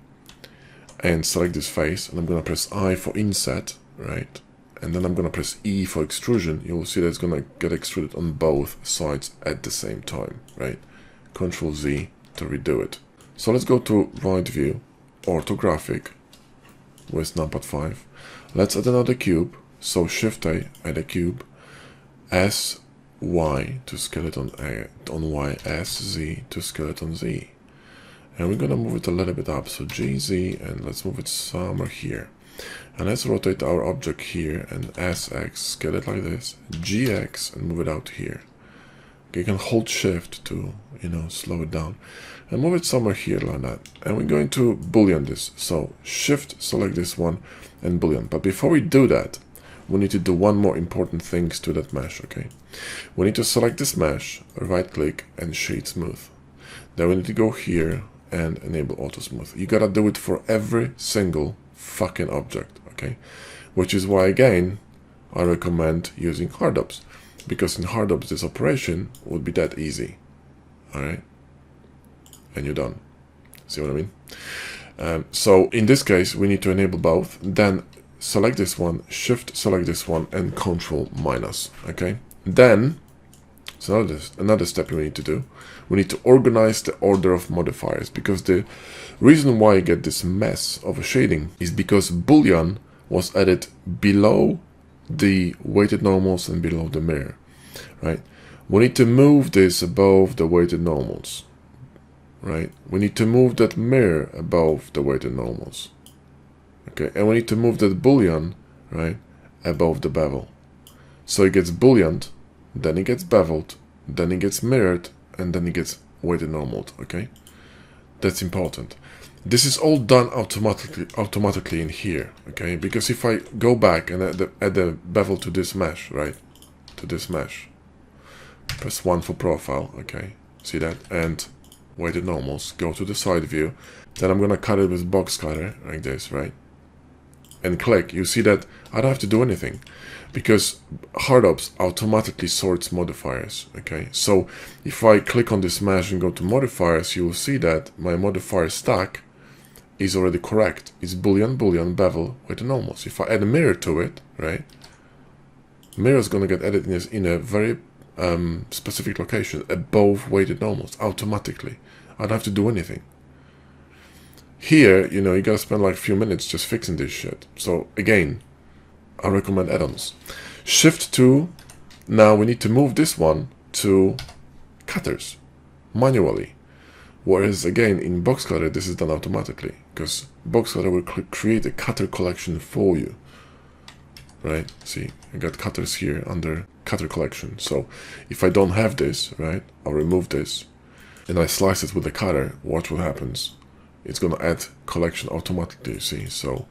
and select this face, and I'm gonna press I for inset, right, and then I'm gonna press E for extrusion, you will see that it's gonna get extruded on both sides at the same time, right? Control Z to redo it. So let's go to right view, orthographic with numpad 5. Let's add another cube, so Shift A, add a cube, S Y to skeleton on Y, S Z to skeleton Z. And we're gonna move it a little bit up, so GZ, and let's move it somewhere here. And let's rotate our object here, and SX, scale it like this, GX, and move it out here. Okay, you can hold Shift to, slow it down. And move it somewhere here like that. And we're going to Boolean this. So Shift, select this one, and Boolean. But before we do that, we need to do one more important thing to that mesh, okay? We need to select this mesh, right click, and shade smooth. Then we need to go here and enable auto smooth. You gotta do it for every single fucking object, okay? Which is why, again, I recommend using hard ups, because in hard ups this operation would be that easy. All right, and you're done. See what I mean? So in this case we need to enable both, then select this one, Shift select this one, and Control minus. Okay, then So another step we need to do. We need to organize the order of modifiers, because the reason why you get this mess of a shading is because Boolean was added below the weighted normals and below the mirror, right? We need to move this above the weighted normals, right? We need to move that mirror above the weighted normals, okay? And we need to move that Boolean, right, above the bevel. So it gets Booleaned, then it gets beveled, then it gets mirrored, and then it gets weighted normaled, okay? That's important. This is all done automatically in here, okay? Because if I go back and add the bevel to this mesh, right? To this mesh. Press 1 for profile, okay? See that? And weighted normals, go to the side view. Then I'm gonna cut it with box cutter, like this, right? And click. You see that I don't have to do anything, because Hardops automatically sorts modifiers, okay? So if I click on this mesh and go to modifiers, you will see that my modifier stack is already correct. It's Boolean, Boolean, bevel, weighted normals. If I add a mirror to it, right? Mirror is gonna get added in a very specific location above weighted normals automatically. I don't have to do anything. Here, you know, you gotta spend like a few minutes just fixing this shit. So again, I recommend add-ons. Shift 2, now we need to move this one to cutters manually. Whereas again, in box cutter, this is done automatically, because box cutter will create a cutter collection for you. Right? See, I got cutters here under cutter collection. So if I don't have this, right, I'll remove this and I slice it with the cutter. Watch what happens. It's going to add collection automatically, you see. So,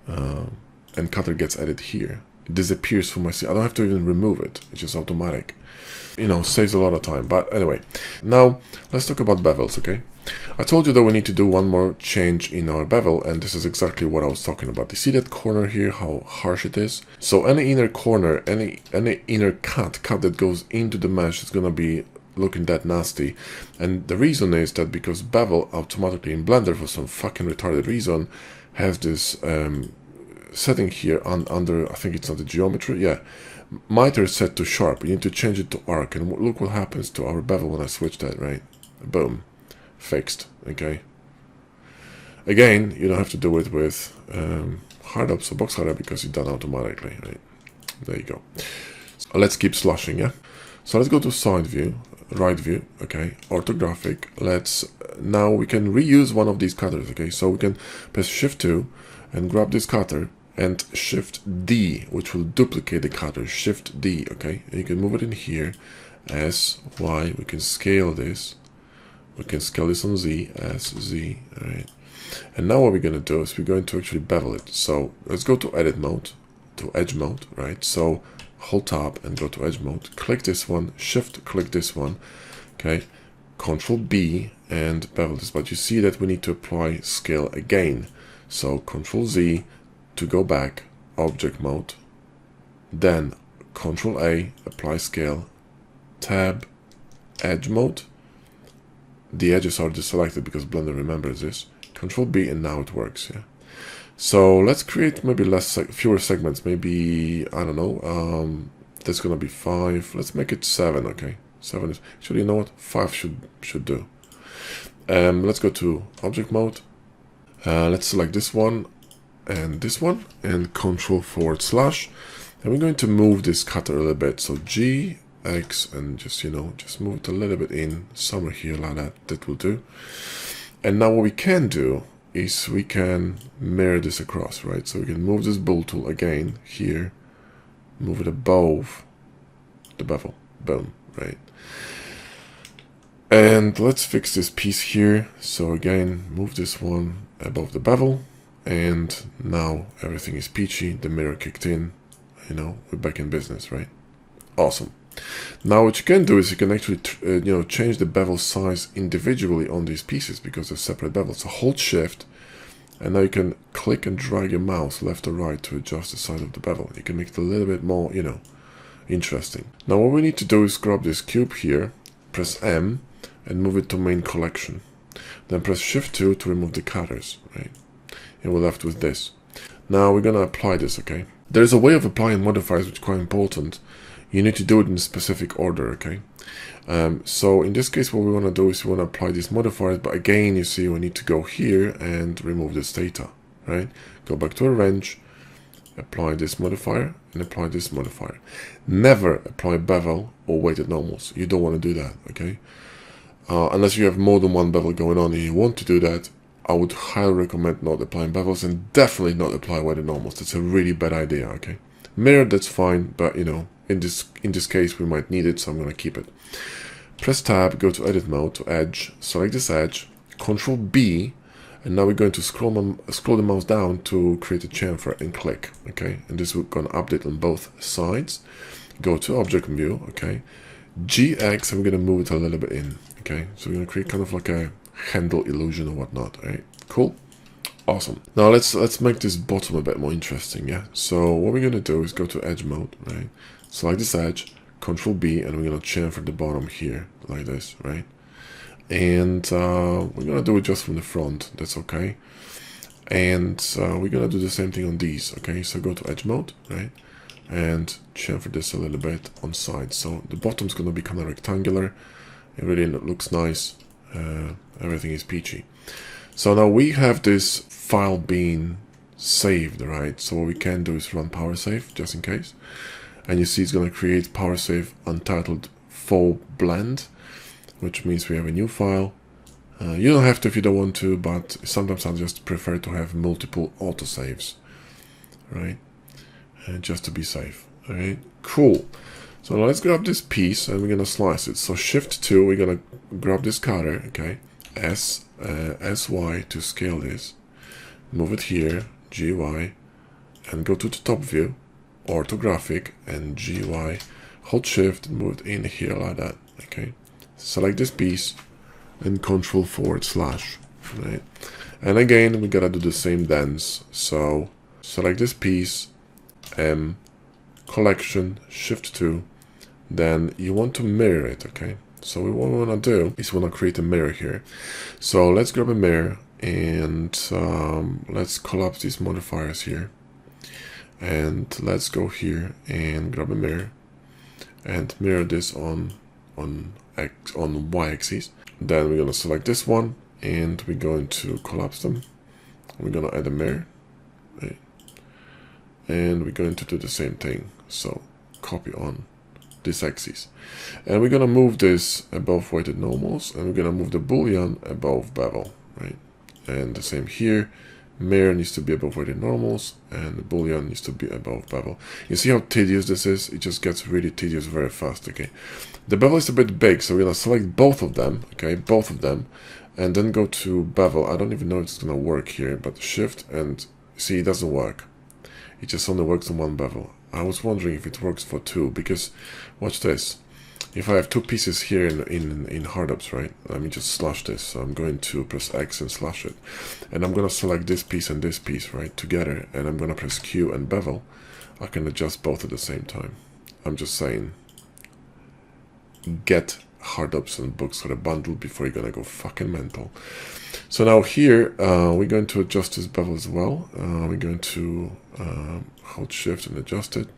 and cutter gets added here. It disappears from my scene. I don't have to even remove it. It's just automatic. You know, saves a lot of time. But anyway, now let's talk about bevels, okay? I told you that we need to do one more change in our bevel, and this is exactly what I was talking about. You see that corner here, how harsh it is? So any inner corner, any inner cut that goes into the mesh is going to be looking that nasty. And the reason is that because bevel automatically in Blender, for some fucking retarded reason, has this setting here under, I think it's on the geometry, yeah, miter is set to sharp. You need to change it to arc, and look what happens to our bevel when I switch that, right? Boom, fixed. Okay, again, you don't have to do it with Hardops or box cutter because it's done automatically, right? There you go. So let's keep sloshing, yeah? So let's go to side view, right view, okay, orthographic. Now we can reuse one of these cutters, okay? So we can press Shift 2 and grab this cutter and Shift D, which will duplicate the cutter. Shift D, okay? And you can move it in here as Y. We can scale this. We can scale this on Z as Z, all right? And now what we're going to do is we're going to actually bevel it. So let's go to edit mode, to edge mode, right? So hold tab and go to edge mode. Click this one, shift click this one, okay? Control B and bevel this. But you see that we need to apply scale again. So Control Z to go back, object mode, then Control A, apply scale, tab, edge mode. The edges are deselected because Blender remembers this. Control B and now it works, yeah. So let's create maybe fewer segments, maybe, I don't know, that's gonna be 5. Let's make it 7, okay? 7 is, actually, you know what? 5 should do. Let's go to object mode. Let's select this one, and Control / and we're going to move this cutter a little bit. So G, X, and just, you know, just move it a little bit in somewhere here like that. That will do. And now what we can do is we can mirror this across, right? So we can move this bool tool again here, move it above the bevel, boom, right? And let's fix this piece here. So again, move this one above the bevel, and now everything is peachy. The mirror kicked in, you know, we're back in business, right? Awesome. Now what you can do is you can actually you know, change the bevel size individually on these pieces because they're separate bevels. So hold shift, and now you can click and drag your mouse left or right to adjust the size of the bevel. You can make it a little bit more, you know, interesting. Now what we need to do is grab this cube here, press M, and move it to main collection. Then press Shift 2 to remove the cutters, right? And we're left with this. Now we're gonna apply this, okay? There's a way of applying modifiers which is quite important. you need to do it in a specific order, okay? So in this case, what we want to do is we want to apply these modifiers, but again, you see, we need to go here and remove this data, right? Go back to arrange, apply this modifier, and apply this modifier. Never apply bevel or weighted normals. You don't want to do that, okay? Unless you have more than one bevel going on and you want to do that, I would highly recommend not applying bevels and definitely not apply weighted normals. That's a really bad idea, okay? Mirror, that's fine, but you know, in this case we might need it, so I'm going to keep it. Press tab, go to edit mode, to edge, select this edge, Control B, and now we're going to scroll the mouse down to create a chamfer and click, okay? And this is going to update on both sides. Go to object view, okay? GX, and we're going to move it a little bit in, okay? So we're going to create kind of like a handle illusion or whatnot, right? Cool. Awesome. Now let's make this bottom a bit more interesting, yeah? So what we're going to do is go to edge mode, right? Select this edge, Control B, and we're going to chamfer the bottom here, like this, right? And we're going to do it just from the front, that's okay. And we're going to do the same thing on these, okay? So go to edge mode, right? And chamfer this a little bit on sides. So the bottom's going to be kind of rectangular. It really looks nice. Everything is peachy. So now we have this file being saved, right? So what we can do is run power save just in case. And you see it's going to create power save untitled full blend, which means we have a new file. You don't have to if you don't want to, but sometimes I just prefer to have multiple autosaves, right? Just to be safe. All right, cool. So now let's grab this piece and we're gonna slice it. So Shift 2, we're gonna grab this cutter, okay? SY to scale this. Move it here, GY, and go to the top view, orthographic, and GY. Hold Shift and move it in here like that, okay? Select this piece and Control /, right? And again, we gotta do the same dance. So select this piece, collection, Shift 2, then you want to mirror it, okay? So what we want to do is we want to create a mirror here. So let's grab a mirror and let's collapse these modifiers here. And let's go here and grab a mirror and mirror this on y-axis. Then we're going to select this one and we're going to collapse them. We're going to add a mirror, right? And we're going to do the same thing. So copy on this axis. And we're going to move this above weighted normals, and we're going to move the Boolean above bevel, right? And the same here. Mirror needs to be above weighted normals, and the Boolean needs to be above bevel. You see how tedious this is? It just gets really tedious very fast, okay? The bevel is a bit big, so we're going to select both of them, okay? Both of them. And then go to bevel. I don't even know if it's going to work here, but Shift, and see, it doesn't work. It just only works on one bevel. I was wondering if it works for two, because watch this. If I have two pieces here in hard-ups, right? Let me just slash this. So I'm going to press X and slash it. And I'm going to select this piece and this piece, right, together. And I'm going to press Q and bevel. I can adjust both at the same time. I'm just saying, get hard-ups and books for a bundle before you're going to go fucking mental. So now here, we're going to adjust this bevel as well. We're going to hold Shift and adjust it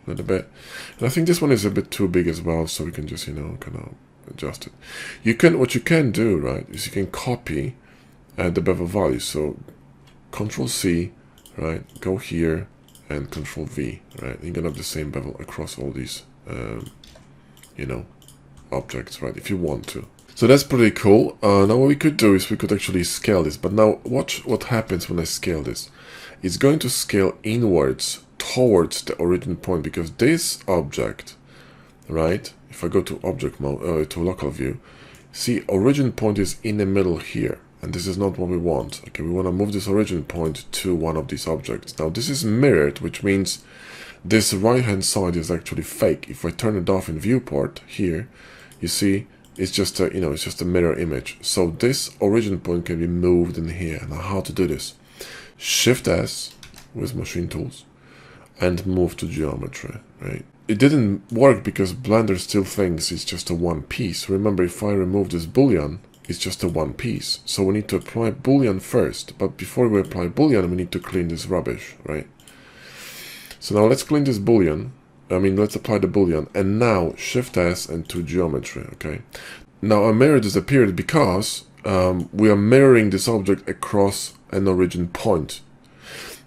a little bit. And I think this one is a bit too big as well, so we can just, you know, kind of adjust it. What you can do, right, is you can copy the bevel value. So Control C, right, go here, and Control V, right. You're gonna have the same bevel across all these, you know, objects, right, if you want to. So that's pretty cool. Now what we could do is we could actually scale this, but now watch what happens when I scale this. It's going to scale inwards towards the origin point, because this object, right, if I go to object mode, to local view, see, origin point is in the middle here, and this is not what we want. Okay, we want to move this origin point to one of these objects. Now this is mirrored, which means this right hand side is actually fake. If I turn it off in viewport here, you see it's just a, you know, it's just a mirror image. So this origin point can be moved in here. Now how to do this? Shift S with machine tools and move to geometry, right? It didn't work because Blender still thinks it's just a one piece. Remember, if I remove this Boolean, it's just a one piece. So we need to apply Boolean first, but before we apply Boolean, we need to clean this rubbish, right? So now let's clean this Boolean, let's apply the Boolean, and now Shift S and to geometry, okay? Now a mirror disappeared because we are mirroring this object across an origin point.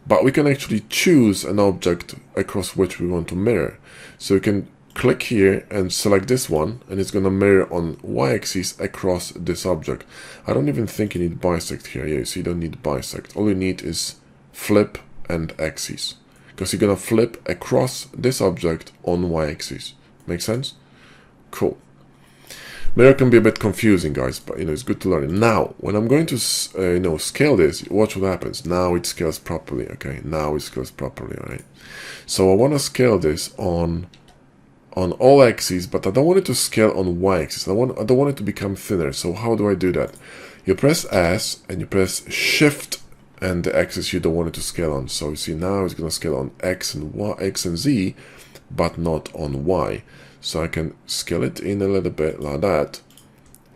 But we can actually choose an object across which we want to mirror. So we can click here and select this one, and it's going to mirror on y-axis across this object. I don't even think you need bisect here. Yeah, so you don't need bisect. All you need is flip and axis, because you're going to flip across this object on y-axis. Make sense? Cool. Mirror can be a bit confusing, guys, but it's good to learn it. Now, when I'm going to scale this, watch what happens. Now it scales properly, okay? Now it scales properly, all right? So I want to scale this on all axes, but I don't want it to scale on y-axis. I don't want it to become thinner. So how do I do that? You press S and you press Shift and the axis you don't want it to scale on. So you see now it's going to scale on X and Y, X and Z, but not on Y. So I can scale it in a little bit like that,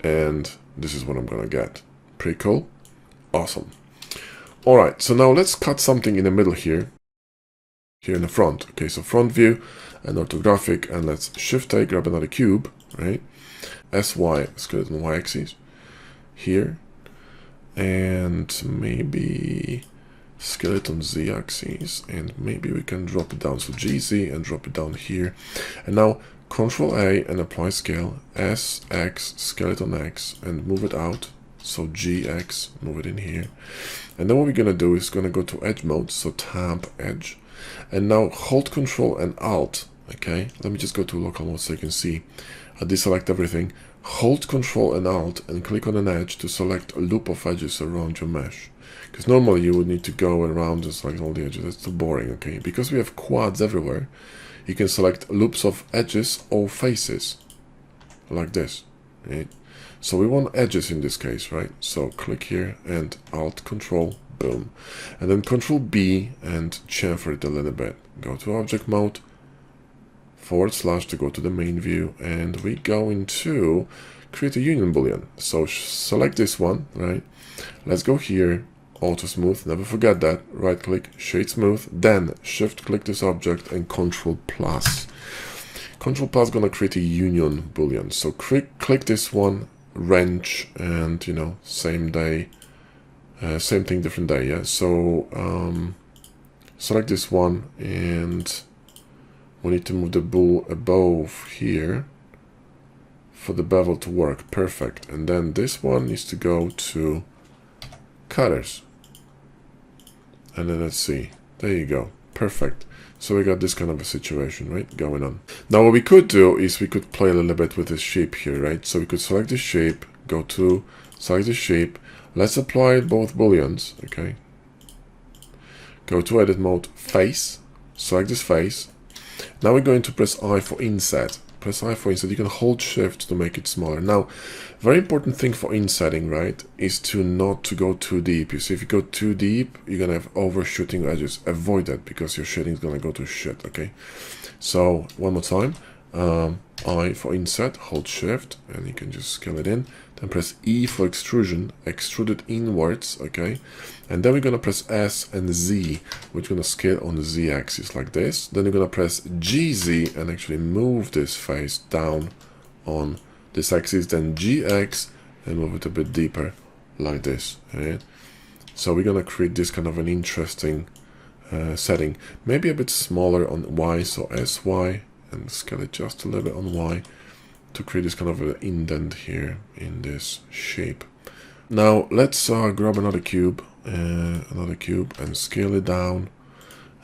and this is what I'm gonna get. Pretty cool. Awesome. All right, so now let's cut something in the middle here in the front. Okay, so front view and orthographic, and let's Shift A, grab another cube, right? SY, scale it on y-axis here, and maybe scale it on z-axis, and maybe we can drop it down. So GZ and drop it down here, and now Control A and apply scale, SX, scale it on X and move it out. So GX, move it in here. And then what we're gonna do is gonna go to edge mode, so tab edge. And now hold Control and Alt, okay? Let me just go to local mode so you can see. I deselect everything. Hold Control and Alt and click on an edge to select a loop of edges around your mesh. Because normally you would need to go around and select all the edges. That's too boring, okay? Because we have quads everywhere, you can select loops of edges or faces, like this, right? So we want edges in this case, right? So click here and Alt Control, boom. And then Control B and chamfer it a little bit. Go to object mode, / to go to the main view, and we go into create a union boolean. So select this one, right? Let's go here, Autosmooth, never forget that, right click, shade smooth, then shift click this object and Control plus. Control plus gonna create a union boolean. So click this one, wrench, and same day, same thing, different day, yeah? So select this one, and we need to move the bool above here for the bevel to work. Perfect. And then this one needs to go to cutters. And then let's see. There you go. Perfect. So we got this kind of a situation, right, going on. Now what we could do is we could play a little bit with this shape here, right? So we could select this shape, go to select this shape. Let's apply both booleans, okay? Go to edit mode, face, select this face. Now we're going to press I for inset. Press I for inset. You can hold shift to make it smaller. Now, very important thing for insetting, right, is to not to go too deep. You see, if you go too deep, you're gonna have overshooting edges. Avoid that because your shading is gonna go to shit, okay? So one more time, I for inset, hold shift, and you can just scale it in. Then press E for extrusion, extrude it inwards, okay? And then we're gonna press S and Z, which we're gonna scale on the Z axis like this. Then you're gonna press GZ and actually move this face down on this axis, then GX and move it a bit deeper like this, right? So we're gonna create this kind of an interesting setting, maybe a bit smaller on Y, so SY, and scale it just a little bit on Y to create this kind of an indent here in this shape. Now let's grab another cube and scale it down,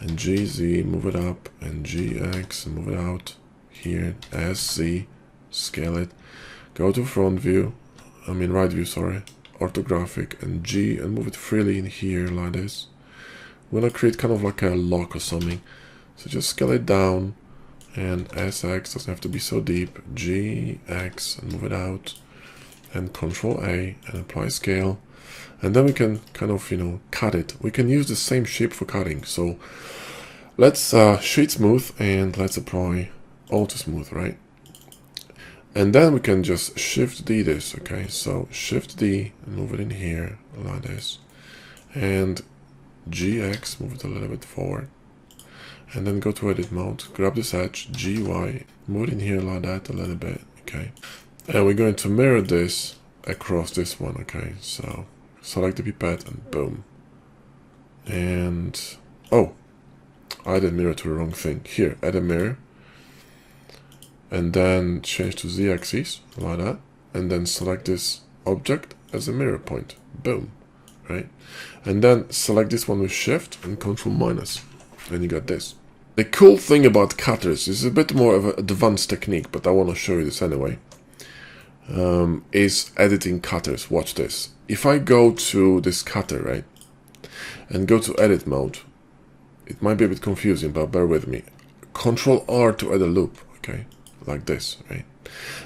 and GZ, move it up, and GX, and move it out here, SZ, scale it, go to front view, right view, sorry, orthographic, and G, and move it freely in here like this. We're gonna create kind of like a lock or something, so just scale it down, and SX doesn't have to be so deep, GX, and move it out, and Control A and apply scale, and then we can kind of cut it. We can use the same shape for cutting. So let's shade smooth and let's apply Autosmooth, right? And then we can just Shift D this, okay? So Shift D and move it in here like this, and GX, move it a little bit forward, and then go to edit mode, grab this edge, GY, move it in here like that a little bit, okay? And we're going to mirror this across this one, okay? So select the pipette and boom. And, oh, I added mirror to the wrong thing. Here, add a mirror. And then change to Z-axis, like that. And then select this object as a mirror point. Boom, right? And then select this one with Shift and Control minus. And you got this. The cool thing about cutters is a bit more of an advanced technique, but I want to show you this anyway. Is editing cutters. Watch this. If I go to this cutter, right, and go to edit mode, it might be a bit confusing, but bear with me. Control R to add a loop, okay, like this, right?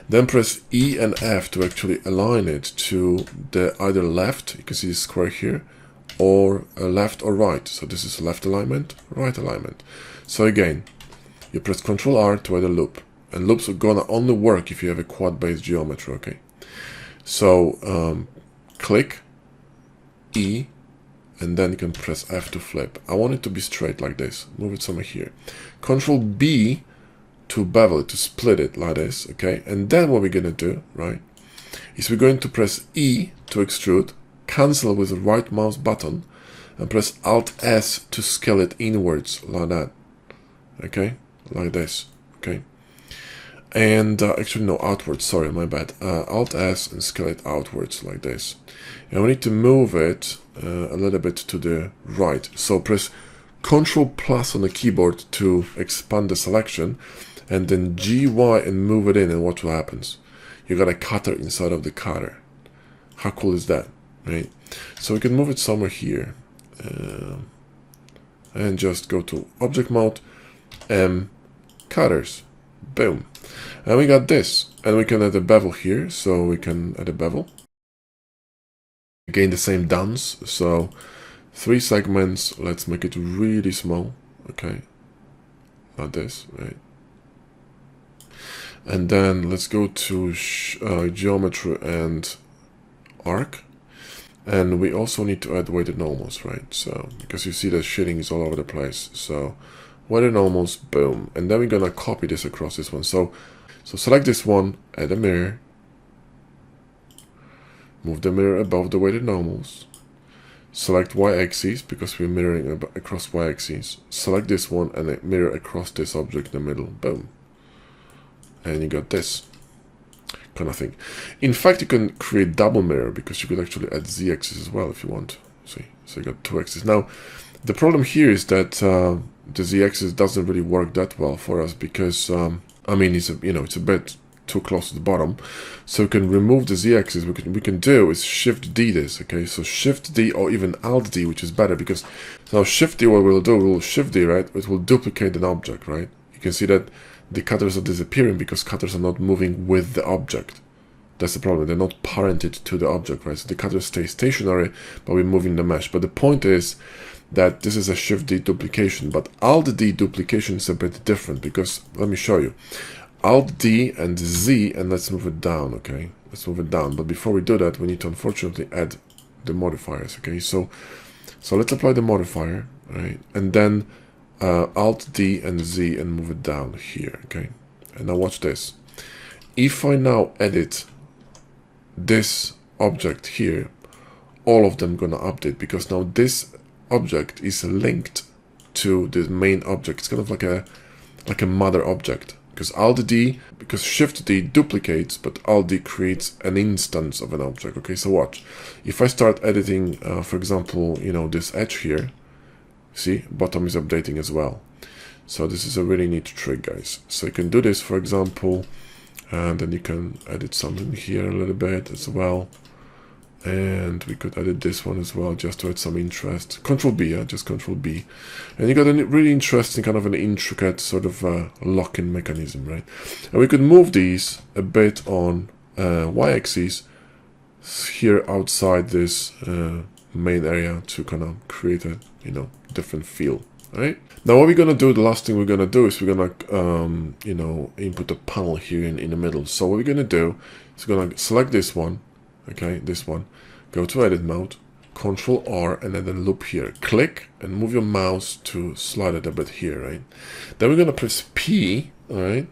Then press E and F to actually align it to the either left, you can see the square here, or left or right. So this is left alignment, right alignment. So again, you press Control R to add a loop. And loops are gonna only work if you have a quad-based geometry, okay? So click E, and then you can press F to flip. I want it to be straight like this. Move it somewhere here. Control B to bevel it, to split it like this, okay? And then what we're gonna do, right, is we're going to press E to extrude, cancel with the right mouse button, and press Alt S to scale it inwards like that, okay? Like this, okay? And actually no, outwards, sorry, my bad. Alt S and scale it outwards like this. And we need to move it a little bit to the right. So press Control plus on the keyboard to expand the selection, and then GY and move it in, and watch what happens. You got a cutter inside of the cutter. How cool is that, right? So we can move it somewhere here. And just go to object mode, cutters, boom. And we got this, and we can add a bevel here, so we can add a bevel. Again, the same dance, so 3 segments, let's make it really small, okay, like this, right? And then let's go to geometry and arc, and we also need to add weighted normals, right? So, because you see the shading is all over the place, so weighted normals, boom, and then we're gonna copy this across this one. So select this one, add a mirror, move the mirror above the weighted normals, select y-axis because we're mirroring across y-axis, select this one and mirror across this object in the middle, boom, and you got this kind of thing. In fact, you can create double mirror because you could actually add z-axis as well if you want. See, so you got 2 axes. Now, the problem here is that the z-axis doesn't really work that well for us because I mean, it's a bit too close to the bottom. So we can remove the z-axis. We can do is Shift D this, okay? So Shift D or even Alt D, which is better because now Shift D, what we'll do, we'll Shift D, right? It will duplicate an object, right? You can see that the cutters are disappearing because cutters are not moving with the object. That's the problem. They're not parented to the object, right? So the cutters stay stationary, but we're moving the mesh. But the point is that this is a Shift D duplication, but Alt D duplication is a bit different because, let me show you. Alt D and Z, and let's move it down, okay? Let's move it down. But before we do that, we need to unfortunately add the modifiers, okay? So let's apply the modifier, right? And then Alt D and Z and move it down here, okay? And now watch this. If I now edit this object here, all of them gonna update because now this object is linked to the main object. It's kind of like a mother object because Alt D, because Shift D duplicates, but Alt D creates an instance of an object. Okay, so watch. If I start editing, for example, this edge here, see, bottom is updating as well. So this is a really neat trick, guys. So you can do this, for example, and then you can edit something here a little bit as well. And we could edit this one as well, just to add some interest. Control B, yeah, just Control B. And you got a really interesting, kind of an intricate sort of lock-in mechanism, right? And we could move these a bit on y-axis here outside this main area to kind of create a, different feel, right? Now what we're gonna do, the last thing we're gonna do is we're gonna, input a panel here in the middle. So what we're gonna do is we're gonna select this one, okay, this one, go to edit mode, Control R and then loop here. Click and move your mouse to slide it a bit here, right? Then we're gonna press P, all right?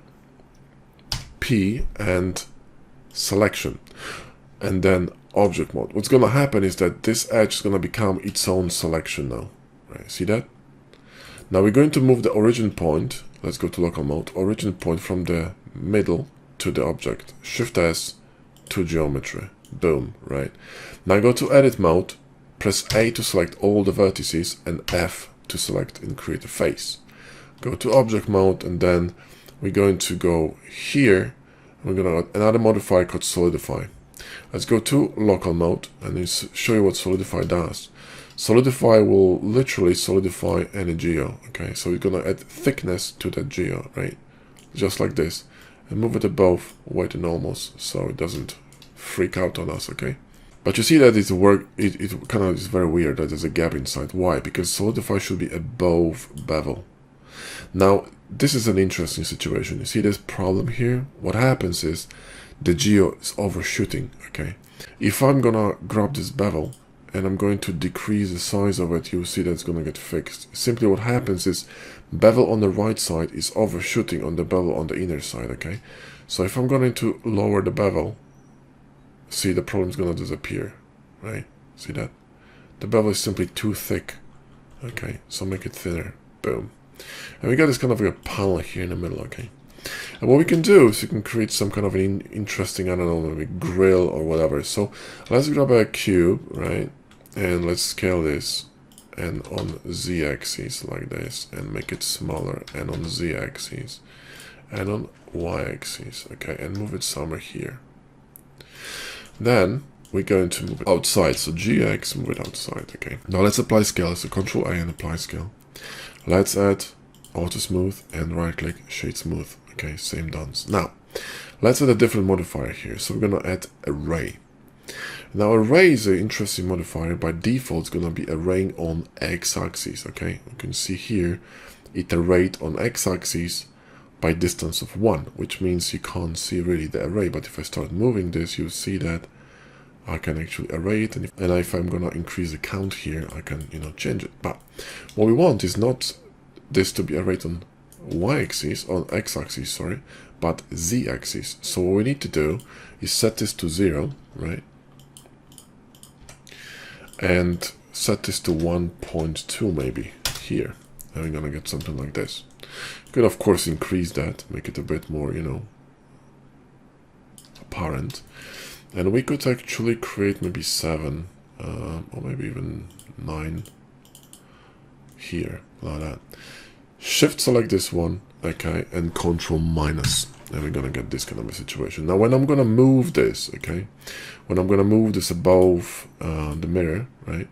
P and selection, and then object mode. What's gonna happen is that this edge is gonna become its own selection now, right? See that? Now we're going to move the origin point. Let's go to local mode. Origin point from the middle to the object. Shift S to geometry. Boom, right? Now go to edit mode. Press A to select all the vertices and F to select and create a face. Go to object mode, and then we're going to go here. We're going to add another modifier called Solidify. Let's go to local mode and show you what Solidify does. Solidify will literally solidify any geo, okay? So we're going to add thickness to that geo, right? Just like this. And move it above weight and almost so it doesn't freak out on us, okay? But you see that it kind of is very weird that there's a gap inside. Why? Because Solidify should be above bevel. Now, this is an interesting situation. You see this problem here? What happens is the geo is overshooting, okay? If I'm gonna grab this bevel and I'm going to decrease the size of it, you'll see that it's gonna get fixed. Simply what happens is bevel on the right side is overshooting on the bevel on the inner side, okay? So if I'm going to lower the bevel, see, the problem is gonna disappear, right? See that? The bevel is simply too thick, okay? So make it thinner, boom. And we got this kind of like a panel here in the middle, okay? And what we can do is we can create some kind of an interesting, I don't know, maybe grill or whatever. So let's grab a cube, right? And let's scale this and on Z-axis like this and make it smaller, and on Z-axis and on Y-axis, okay? And move it somewhere here. Then we're going to move it outside. So GX, move it outside, okay? Now let's apply scale. So Control A and apply scale. Let's add Autosmooth and right click Shade Smooth. Okay, same done. Now, let's add a different modifier here. So we're going to add Array. Now, Array is an interesting modifier. By default, it's going to be arraying on X-axis. Okay, you can see here, it arrayed on X-axis by distance of 1, which means you can't see really the array. But if I start moving this, you'll see that I can actually array it, and if I'm gonna increase the count here, I can, you know, change it. But what we want is not this to be arrayed on Y-axis, on X-axis, sorry, but Z-axis. So what we need to do is set this to 0, right? And set this to 1.2 maybe here. And we're gonna get something like this. You could of course increase that, make it a bit more, you know, apparent. And we could actually create maybe 7 or maybe even 9 here, like that. Shift select this one, okay, and Control minus. And we're gonna get this kind of a situation. Now when I'm gonna move this, okay, when I'm gonna move this above the mirror, right,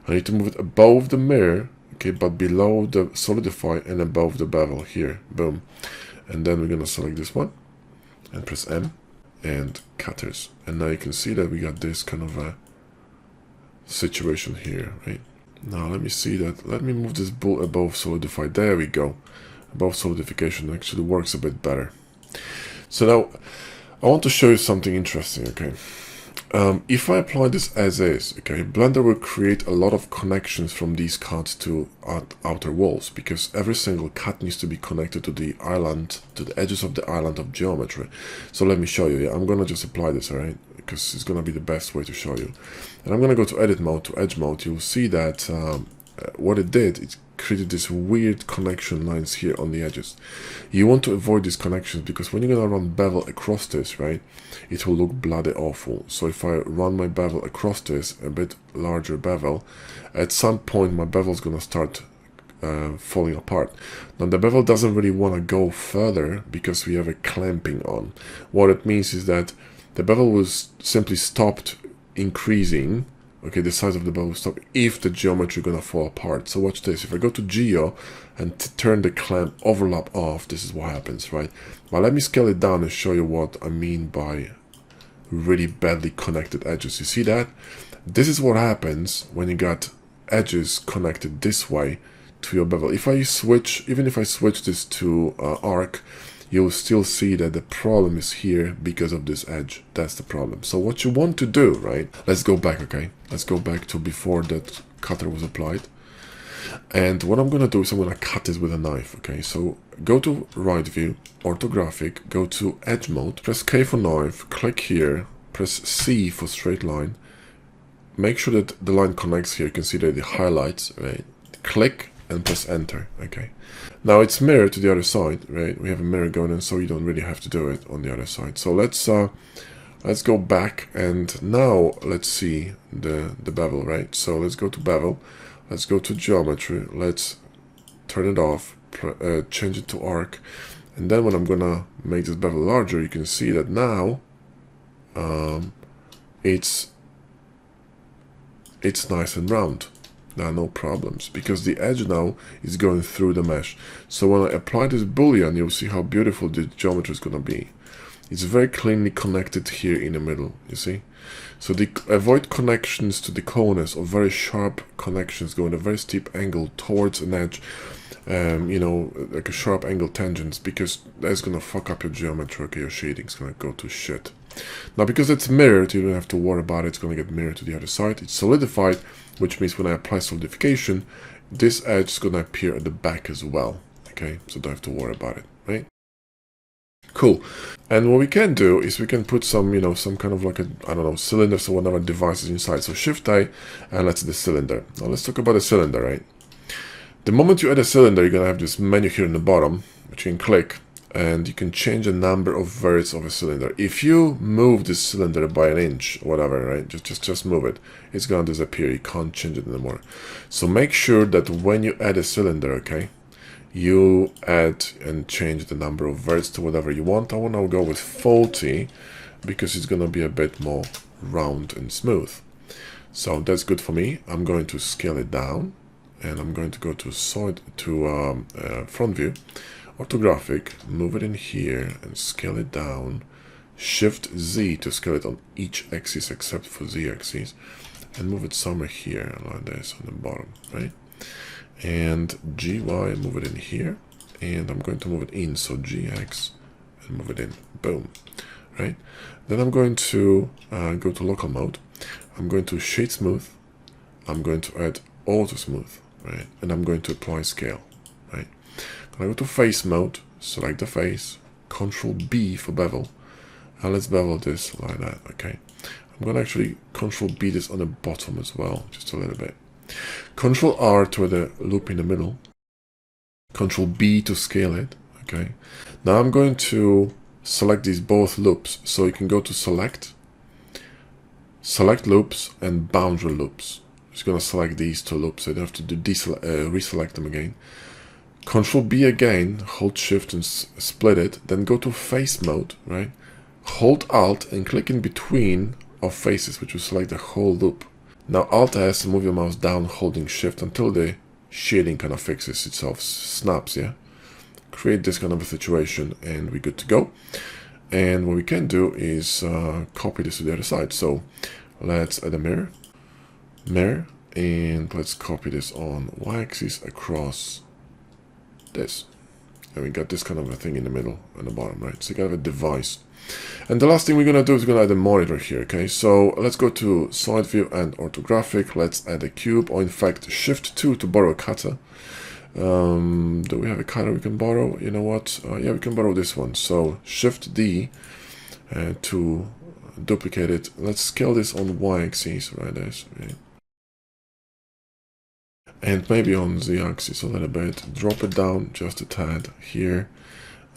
I need to move it above the mirror, okay, but below the Solidify and above the bevel here, boom. And then we're gonna select this one and press M and cutters, and now you can see that we got this kind of a situation here, right? Now let me see that. Let me move this bool above Solidify. There we go. Above Solidification actually works a bit better. So now I want to show you something interesting, okay? If I apply this as is, okay, Blender will create a lot of connections from these cuts to outer walls, because every single cut needs to be connected to the island, to the edges of the island of geometry. So let me show you. Yeah, I'm gonna just apply this, alright, because it's gonna be the best way to show you. And I'm gonna go to edit mode, to edge mode. You'll see that what it did, it created this weird connection lines here on the edges. You want to avoid these connections, because when you're gonna run bevel across this, right, it will look bloody awful. So if I run my bevel across this, a bit larger bevel, at some point my bevel is gonna start falling apart. Now the bevel doesn't really want to go further because we have a clamping on. What it means is that the bevel was simply stopped increasing. Okay, the size of the bevel will stop if the geometry is gonna fall apart. So watch this. If I go to Geo and turn the clamp overlap off, this is what happens, right? But let me scale it down and show you what I mean by really badly connected edges. You see that? This is what happens when you got edges connected this way to your bevel. If I switch, even if I switch this to arc, you'll still see that the problem is here because of this edge. That's the problem. So what you want to do, right? Let's go back, okay? Let's go back to before that cutter was applied. And what I'm going to do is I'm going to cut this with a knife, okay? So go to right view, orthographic, go to edge mode, press K for knife, click here, press C for straight line. Make sure that the line connects here. You can see that the highlights, right? Click and press enter, okay? Now it's mirrored to the other side, right? We have a mirror going on, so you don't really have to do it on the other side. So let's go back, and now let's see the bevel, right? So let's go to bevel. Let's go to geometry, let's turn it off, change it to arc, and then when I'm gonna make this bevel larger, you can see that now it's nice and round. There are no problems, because the edge now is going through the mesh. So when I apply this Boolean, you'll see how beautiful the geometry is gonna be. It's very cleanly connected here in the middle, you see? So avoid connections to the corners or very sharp connections going a very steep angle towards an edge, you know, like a sharp angle tangents, because that's going to fuck up your geometry, okay? Your shading's going to go to shit. Now, because it's mirrored, you don't have to worry about it. It's going to get mirrored to the other side. It's solidified, which means when I apply solidification, this edge is going to appear at the back as well, okay? So don't have to worry about it, right? Cool. And what we can do is we can put some, you know, some kind of like a, I don't know, cylinders or whatever devices inside. So Shift A, and let's the cylinder. Now let's talk about the cylinder, right? The moment you add a cylinder, you're going to have this menu here in the bottom, which you can click, and you can change the number of verts of a cylinder. If you move this cylinder by an inch or whatever, right, just move it, it's going to disappear. You can't change it anymore. So make sure that when you add a cylinder, okay, you add and change the number of verts to whatever you want. I want to go with 40 because it's going to be a bit more round and smooth. So that's good for me. I'm going to scale it down, and I'm going to go to front view, orthographic, move it in here and scale it down. Shift Z to scale it on each axis except for Z axis, and move it somewhere here like this on the bottom, right? And GY, move it in here, and I'm going to move it in, so GX, and move it in, boom, right? Then I'm going to go to local mode, I'm going to shade smooth, I'm going to add Autosmooth, right? And I'm going to apply scale, right? Then I go to face mode, select the face, Control B for bevel, and let's bevel this like that, okay? I'm going to actually Control B this on the bottom as well, just a little bit. Control R to add a loop in the middle. Control B to scale it. Okay. Now I'm going to select these both loops. So you can go to select loops, and boundary loops. Just going to select these two loops. So you don't have to do reselect them again. Control B again. Hold Shift and split it. Then go to face mode. Right. Hold Alt and click in between of faces, which will select the whole loop. Now Alt S, move your mouse down holding Shift until the shading kind of fixes itself, snaps, yeah? Create this kind of a situation and we're good to go. And what we can do is copy this to the other side. So let's add a mirror, and let's copy this on Y-axis across this. And we got this kind of a thing in the middle and the bottom, right? So you got a device. And the last thing we're going to do is we're going to add a monitor here, okay? So let's go to side view and orthographic. Let's add a cube, or in fact, Shift 2 to borrow a cutter. Do we have a cutter we can borrow? You know what? Yeah, we can borrow this one. So Shift D to duplicate it. Let's scale this on Y-axis, right? Right? And maybe on Z-axis a little bit. Drop it down just a tad here,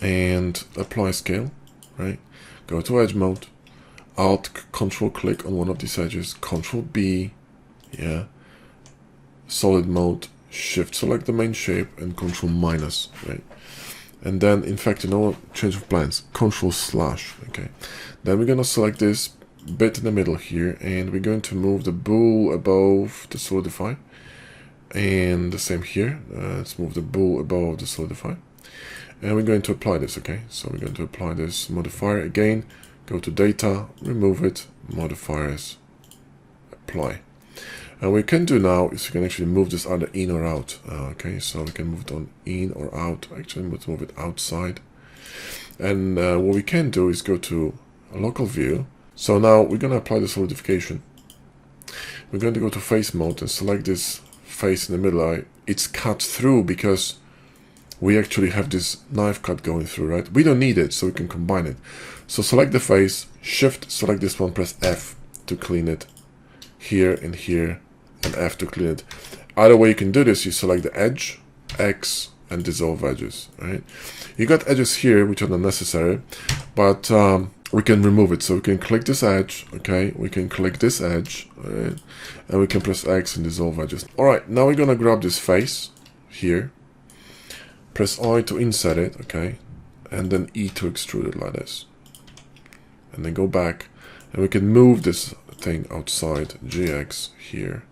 and apply scale, right? Go to edge mode, Alt, Control click on one of these edges, Control B, yeah, solid mode, Shift select the main shape, and Control minus, right? And then, in fact, you know what? Change of plans, Control slash, okay? Then we're gonna select this bit in the middle here, and we're going to move the bool above the Solidify, and the same here. Let's move the bool above the Solidify. And we're going to apply this, okay? So we're going to apply this modifier again, go to data, remove it, modifiers, apply. And what we can do now is we can actually move this either in or out, okay? So we can move it on in or out. Actually, let's move it outside. And what we can do is go to a local view. So now we're going to apply the solidification. We're going to go to face mode and select this face in the middle. It's cut through because we actually have this knife cut going through, right? We don't need it, so we can combine it. So select the face, shift, select this one, press F to clean it. Here and here, and F to clean it. Either way you can do this, you select the edge, X, and dissolve edges, right? You got edges here, which are not necessary, but we can remove it. So we can click this edge, okay? We can click this edge, right? And we can press X and dissolve edges. All right, now we're gonna grab this face here, press I to insert it, okay? And then E to extrude it like this. And then go back, and we can move this thing outside, GX here.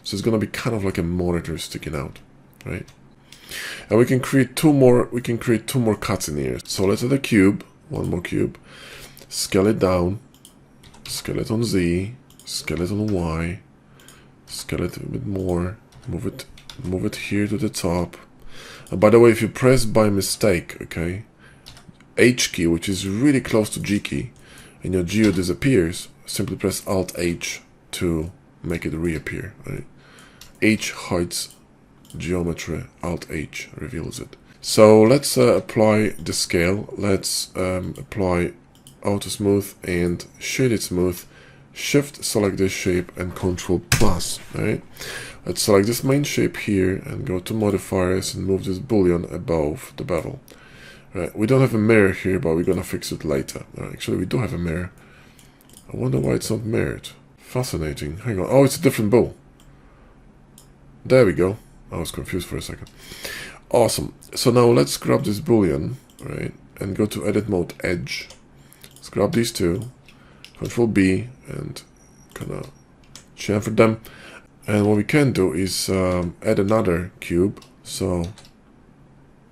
So it's gonna be kind of like a monitor sticking out, right? And we can create two more cuts in here. So let's add a cube, one more cube, scale it down, scale it on Z, scale it on Y, scale it a bit more, move it here to the top. And by the way, if you press by mistake, okay, H key, which is really close to G key, and your geo disappears, simply press Alt H to make it reappear, right? H hides geometry, Alt H reveals it. So let's apply the scale. Let's apply Autosmooth and Shade It Smooth. Shift, select this shape, and Control plus, right? Let's select this main shape here and go to Modifiers and move this Boolean above the bevel. Right, we don't have a mirror here, but we're gonna fix it later. Actually, we do have a mirror. I wonder why it's not mirrored. Fascinating. Hang on. Oh, it's a different bowl. There we go. I was confused for a second. Awesome. So now let's grab this Boolean, right, and go to Edit Mode, Edge. Let's grab these two, Control B, and kind of chamfer them. And what we can do is add another cube. So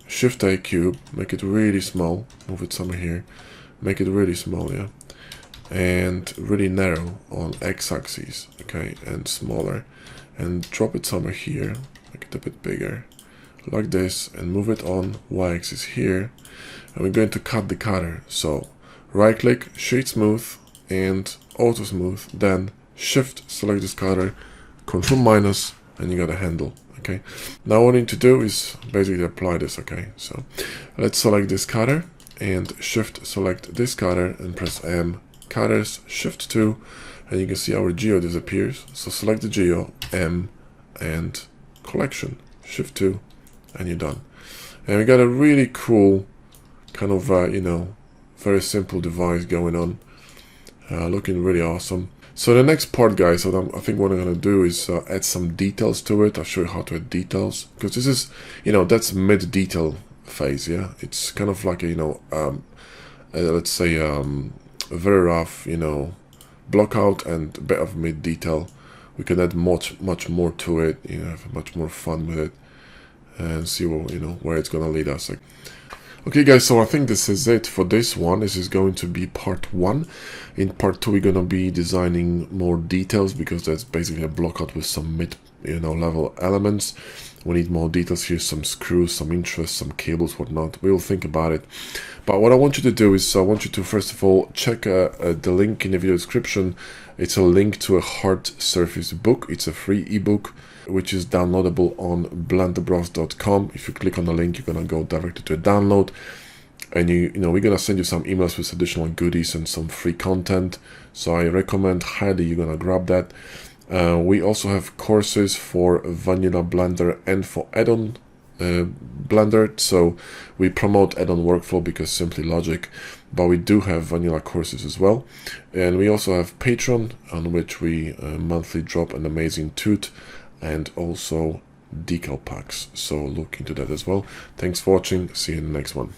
Shift A cube, make it really small, move it somewhere here, make it really small, yeah, and really narrow on X-axis, okay, and smaller, and drop it somewhere here, make it a bit bigger, like this, and move it on Y-axis here, and we're going to cut the cutter. So right click, Shade Smooth, and Auto Smooth, then Shift, select this cutter, Control minus, and you got a handle. Okay, now what we need to do is basically apply this. Okay, so let's select this cutter and Shift select this cutter and press M, cutters, Shift 2, and you can see our geo disappears. So select the geo, M, and collection, Shift 2, and you're done. And we got a really cool kind of you know, very simple device going on, looking really awesome. So the next part, guys, what I think what I'm going to do is add some details to it. I'll show you how to add details, because this is, you know, that's mid-detail phase, yeah? It's kind of like a, you know, let's say a very rough, you know, blockout and a bit of mid-detail. We can add much more to it, you know, have much more fun with it, and see what, you know, where it's going to lead us. Okay guys, so I think this is it for this one. This is going to be part 1. In part 2 we're going to be designing more details, because that's basically a blockout with some mid, you know, level elements. We need more details here, some screws, some interest, some cables, whatnot. We'll think about it. But what I want you to do is I want you to first of all check the link in the video description. It's a link to a hard surface book. It's a free ebook which is downloadable on blenderbros.com. If you click on the link, you're gonna go directly to a download, and you know, we're gonna send you some emails with additional goodies and some free content. So I recommend highly you're gonna grab that. We also have courses for vanilla Blender and for add-on Blender. So we promote add-on workflow because simply logic, but we do have vanilla courses as well. And we also have Patreon, on which we monthly drop an amazing toot and also decal packs. So look into that as well. Thanks for watching. See you in the next one.